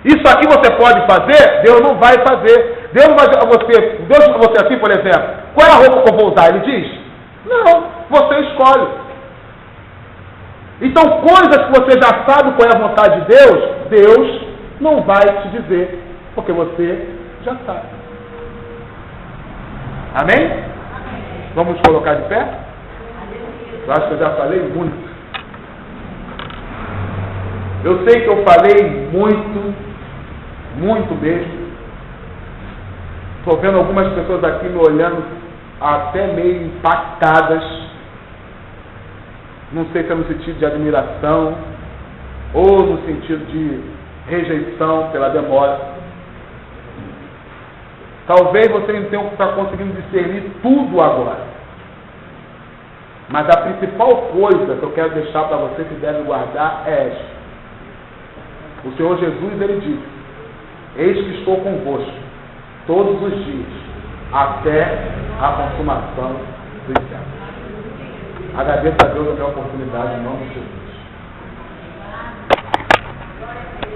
Isso aqui você pode fazer, Deus não vai fazer. Deus não vai dizer a você assim, por exemplo, qual é a roupa que eu vou usar? Ele diz, não, você escolhe. Então, coisas que você já sabe qual é a vontade de Deus, Deus não vai te dizer, porque você já sabe. Amém? Vamos colocar de pé? Eu acho que eu já falei muito. Eu sei que eu falei muito mesmo. Estou vendo algumas pessoas aqui me olhando até meio impactadas. Não sei se é no sentido de admiração ou no sentido de rejeição pela demora. Talvez você não tenha que estar conseguindo discernir tudo agora. Mas a principal coisa que eu quero deixar para você que deve guardar é esta. O Senhor Jesus, ele disse, eis que estou convosco todos os dias, até a consumação do inferno. Agradeço a Deus a minha oportunidade em nome de Jesus.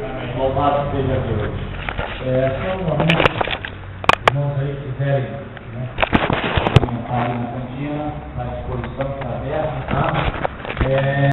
Amém. Louvado seja Deus. Só um momento, irmãos aí quiserem, né? Ali na cantina, à disposição, está aberta, tá?